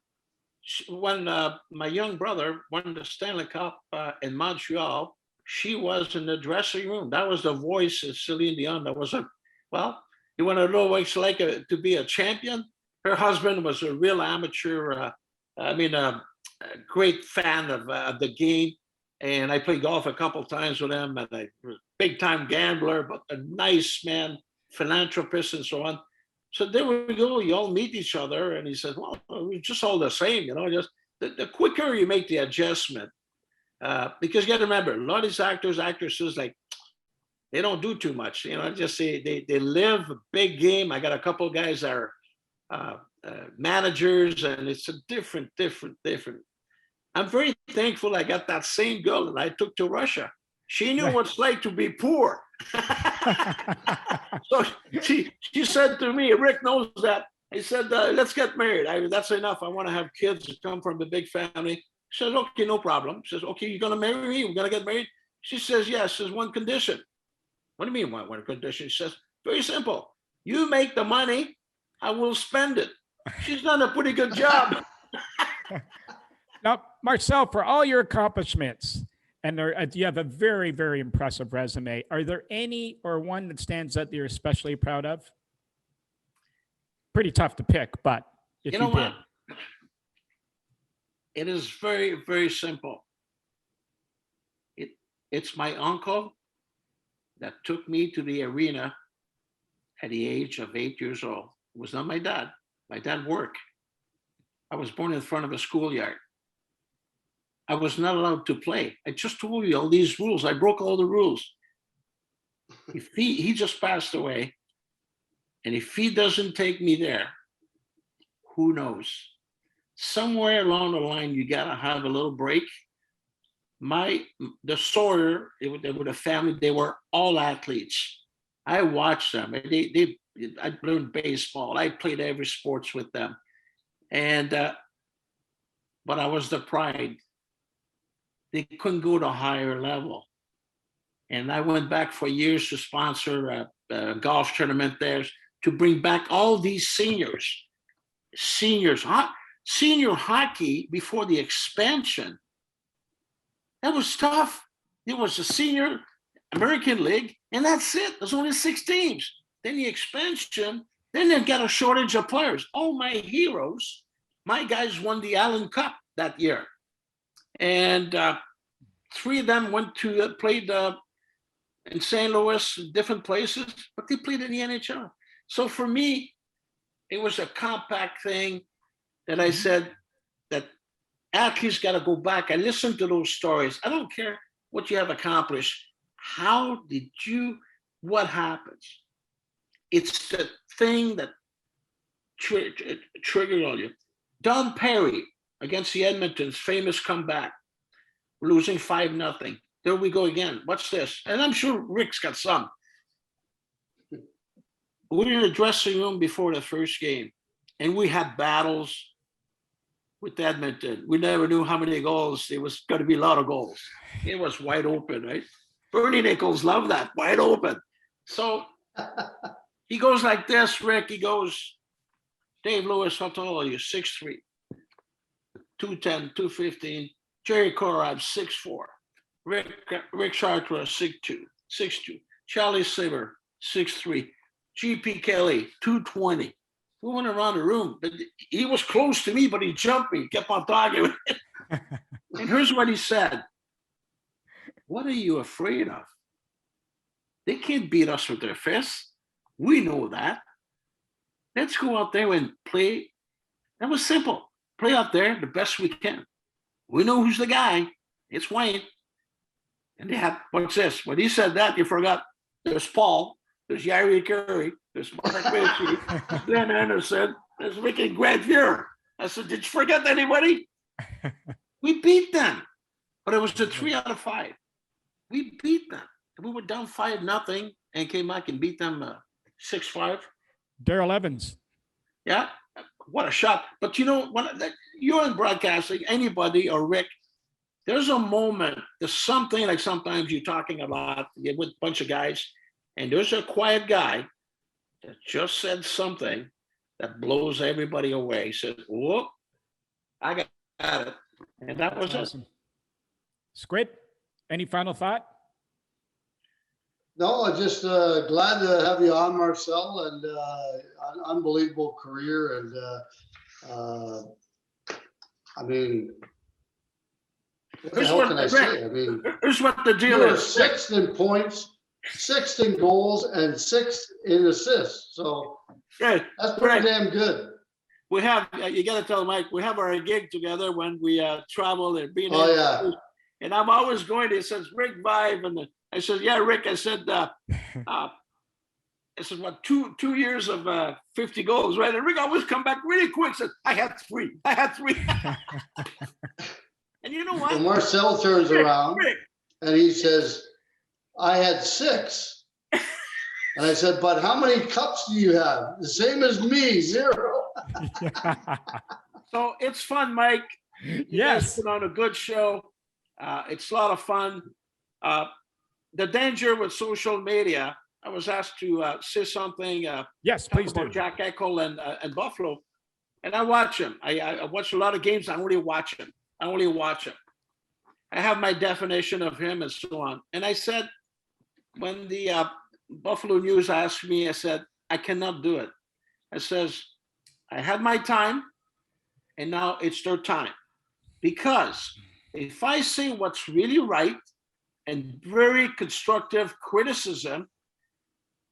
when my young brother won the Stanley Cup in Montreal, she was in the dressing room. That was the voice of Celine Dion. That was well, you want to know what it's like to be a champion? Her husband was a real amateur. A great fan of the game. And I played golf a couple times with him, and I was a big time gambler, but a nice man, philanthropist, and so on. So there we go. You all meet each other, and he says, "Well, we're just all the same, Just the quicker you make the adjustment, because you got to remember, a lot of these actors, actresses, like they don't do too much. Just they live a big game. I got a couple of guys that are managers, and it's a different. I'm very thankful I got that same girl that I took to Russia. She knew what it's like to be poor. So she said to me, Rick knows that. I said, let's get married. That's enough. I want to have kids that come from a big family. She says, okay, no problem. She says, okay, you're going to marry me? We're going to get married? She says, yes, there's one condition. What do you mean one condition? She says, very simple. You make the money, I will spend it. She's done a pretty good job. Now, Marcel, for all your accomplishments, and you have a very, very impressive resume, are there any or one that stands out that you're especially proud of? Pretty tough to pick, but if you know what? It is very, very simple. It's my uncle that took me to the arena at the age of 8 years old. It was not my dad. My dad worked. I was born in front of a schoolyard. I was not allowed to play. I just told you all these rules. I broke all the rules. If he just passed away, and if he doesn't take me there, who knows? Somewhere along the line, you gotta have a little break. The Sawyer, they were the family. They were all athletes. I watched them. I learned baseball. I played every sports with them, and but I was the pride. They couldn't go to a higher level. And I went back for years to sponsor a golf tournament there to bring back all these seniors, senior hockey before the expansion. That was tough. It was a senior American League, and that's it. There's only 6 teams. Then the expansion, then they got a shortage of players. All my heroes, my guys won the Allen Cup that year. And 3 of them went to played in St. Louis, different places, but they played in the NHL. So for me, it was a compact thing that I said that athletes got to go back. I listened to those stories. I don't care what you have accomplished. How did you, what happens? It's the thing that triggered on you. Don Perry against the Edmonton's famous comeback, losing 5-0. There we go again. What's this? And I'm sure Rick's got some. We're in the dressing room before the first game, and we had battles with Edmonton. We never knew how many goals. It was going to be a lot of goals. It was wide open, right? Bernie Nichols loved that, wide open. So he goes like this, Rick. He goes, Dave Lewis, how tall are you? 6'3". 210, 215. Jerry Korab, 6'4". Rick Chartres, 6'2". Charlie Saber, 6'3". G.P. Kelly, 220. We went around the room, but he was close to me, but he jumped me, kept on talking. And here's what he said. What are you afraid of? They can't beat us with their fists. We know that. Let's go out there and play. That was simple. Play out there the best we can. We know who's the guy. It's Wayne. And they have, what's this? When he said that, you forgot. There's Paul. There's Yari Curry. There's Mark Ritchie. Glenn Anderson. There's Ricky Grandvier. I said, did you forget anybody? We beat them. But it was a 3 out of 5. We beat them. We were down 5-0 and came back and beat them 6-5. Darrell Evans. Yeah. What a shot. But you know, when you're in broadcasting, anybody or Rick, there's a moment, there's something like sometimes you're talking about with a bunch of guys, and there's a quiet guy that just said something that blows everybody away. He says, whoop, I got it. And that was awesome. Squid, any final thought? No, I'm just glad to have you on, Marcel, and an unbelievable career. And I mean, what the hell can I say? I mean, here's what the deal you're is. sixth in points, sixth in goals, and sixth in assists. So Right. that's pretty damn good. We have, you got to tell Mike, we have our gig together when we travel and being. Oh, yeah. And I'm always going to, he says, Rick Vive. And I said, yeah, Rick, I said, what, two years of 50 goals, right? And Rick always come back really quick, says, I had three. And you know what? Well, Marcel turns around and he says, I had 6. And I said, but how many cups do you have? The same as me, 0. So it's fun, Mike. You guys put on a good show. It's a lot of fun. The danger with social media, I was asked to say something. Yes, please do. Jack Eichel and Buffalo. And I watch him. I watch a lot of games. I only watch him. I have my definition of him and so on. And I said, when the Buffalo News asked me, I said, I cannot do it. I says, I had my time and now it's their time. Because if I say what's really right and very constructive criticism,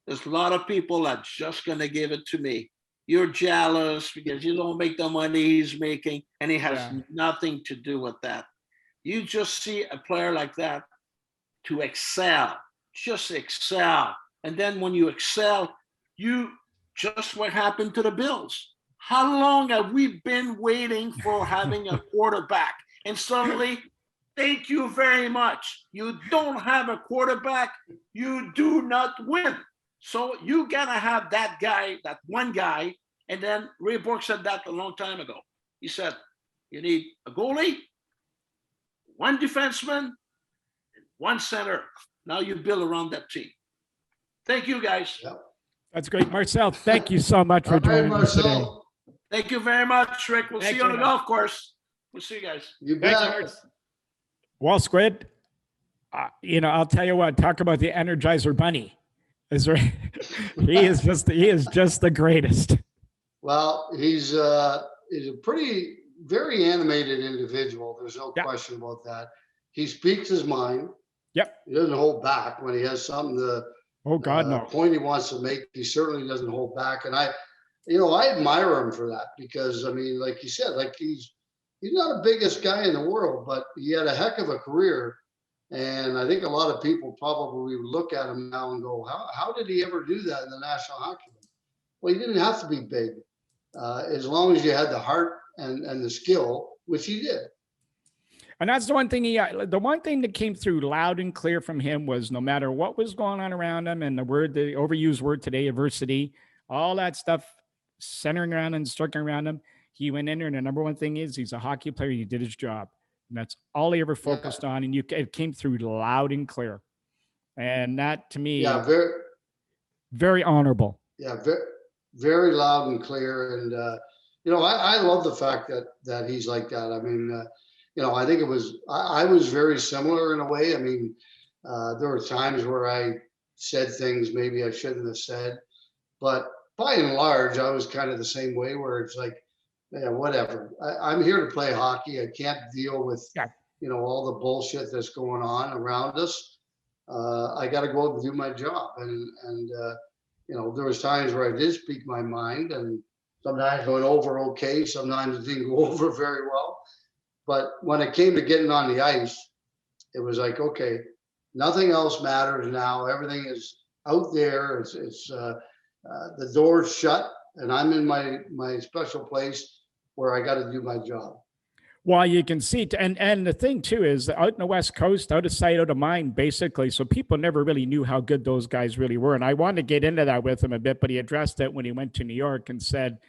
there's a lot of people that are just going to give it to me. You're jealous because you don't make the money he's making, and it has nothing to do with that. You just see a player like that to excel, just excel. And then when you excel, you just what happened to the Bills. How long have we been waiting for having a quarterback? And suddenly, thank you very much. You don't have a quarterback, you do not win. So you gotta have that guy, that one guy. And then Ray Bork said that a long time ago. He said, you need a goalie, one defenseman, and one center. Now you build around that team. Thank you, guys. Yep. That's great. Marcel, thank you so much for joining us today. Thank you very much, Rick. We'll see you on the golf course. We'll see you guys. You bet. Well, Squid, I'll tell you what, talk about the Energizer Bunny. He is just the greatest. Well, he's a very animated individual. There's no question about that. He speaks his mind. Yep. He doesn't hold back when he has something point he wants to make. He certainly doesn't hold back. And I admire him for that because, I mean, like you said, like he's not the biggest guy in the world, but he had a heck of a career. And I think a lot of people probably would look at him now and go, how did he ever do that in the National Hockey League? Well, he didn't have to be big. As long as you had the heart and the skill, which he did. And that's the one thing the one thing that came through loud and clear from him was no matter what was going on around him, and the overused word today, adversity, all that stuff centering around and circling around him, he went in there. And the number one thing is he's a hockey player. He did his job. And that's all he ever focused on. And it came through loud and clear. And that to me, very, very honorable. Yeah, very, very loud and clear. And, I love the fact that he's like that. I mean, I think I was very similar in a way. I mean, there were times where I said things maybe I shouldn't have said. But by and large, I was kind of the same way where it's like, whatever. I'm here to play hockey. I can't deal with, all the bullshit that's going on around us. I got to go out and do my job. And there was times where I did speak my mind, and sometimes it went over okay. Sometimes it didn't go over very well. But when it came to getting on the ice, it was like, okay, nothing else matters now. Everything is out there. It's the door's shut, and I'm in my special place where I got to do my job. Well, you can see, and the thing too is out in the West Coast, out of sight, out of mind, basically. So people never really knew how good those guys really were. And I wanted to get into that with him a bit, but he addressed it when he went to New York and said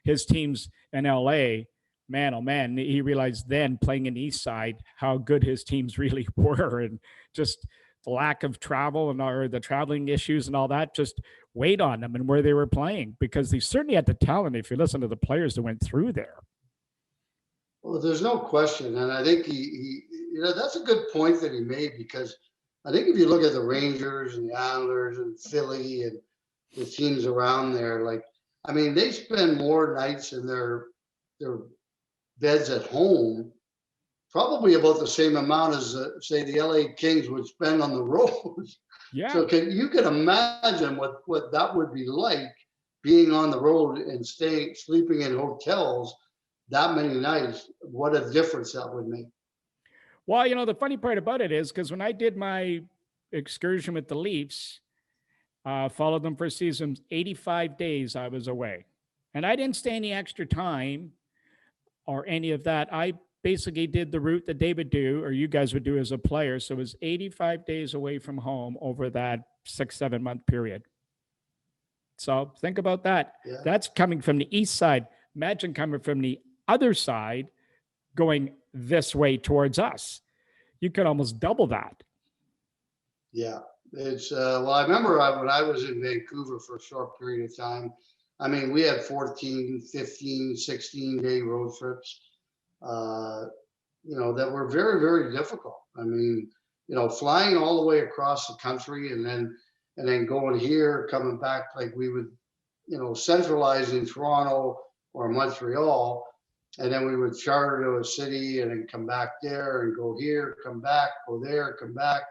his teams in LA, man, oh man, he realized then playing in the East Side how good his teams really were, and just the lack of travel or the traveling issues and all that just weighed on them and where they were playing, because they certainly had the talent if you listen to the players that went through there. Well, there's no question, and I think he that's a good point that he made, because I think if you look at the Rangers and the Islanders and Philly and the teams around there, like, I mean, they spend more nights in their beds at home, probably about the same amount as say the LA Kings would spend on the road. Yeah. So you can imagine what that would be like, being on the road and sleeping in hotels that many nights. What a difference that would make. Well, the funny part about it is, because when I did my excursion with the Leafs, followed them for seasons, 85 days I was away. And I didn't stay any extra time or any of that. I basically did the route that they would do, or you guys would do as a player. So it was 85 days away from home over that 6-7 month period. So think about that. Yeah. That's coming from the east side. Imagine coming from the other side, going this way towards us. You could almost double that. Yeah, it's well, I remember when I was in Vancouver for a short period of time, I mean, we had 14, 15, 16-day road trips, that were very, very difficult. I mean, flying all the way across the country and then going here, coming back, like we would, centralize in Toronto or Montreal, and then we would charter to a city and then come back there and go here, come back, go there, come back,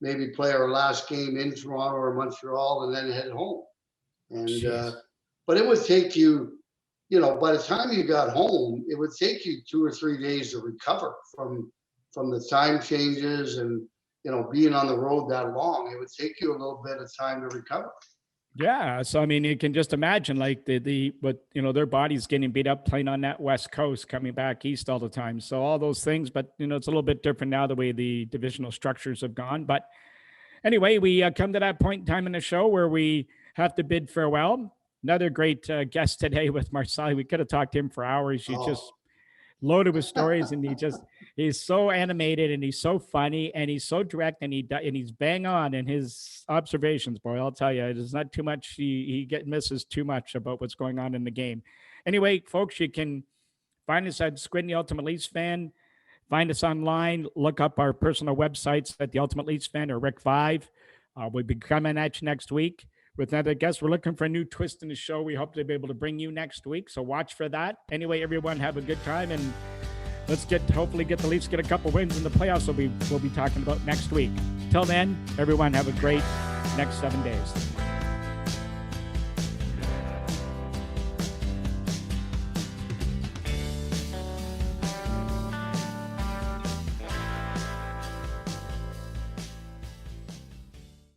maybe play our last game in Toronto or Montreal, and then head home. And but it would take you, by the time you got home, it would take you 2 or 3 days to recover from the time changes and being on the road that long. It would take you a little bit of time to recover. Yeah. So, I mean, you can just imagine, like, their body's getting beat up playing on that West Coast, coming back east all the time. So all those things, but, it's a little bit different now, the way the divisional structures have gone. But anyway, we come to that point in time in the show where we have to bid farewell. Another great guest today with Marcel. We could have talked to him for hours. He's just loaded with stories, and he's so animated, and he's so funny, and he's so direct, and he's bang on in his observations. Boy, I'll tell you, there's not too much. He misses too much about what's going on in the game. Anyway, folks, you can find us at Squid and the Ultimate Leafs Fan. Find us online. Look up our personal websites at the Ultimate Leafs Fan or Rick 5. We'll be coming at you next week with another guest. We're looking for a new twist in the show. We hope to be able to bring you next week, so watch for that. Anyway, everyone, have a good time, and let's hopefully get the Leafs get a couple wins in the playoffs. We'll be talking about next week. Till then, everyone, have a great next 7 days.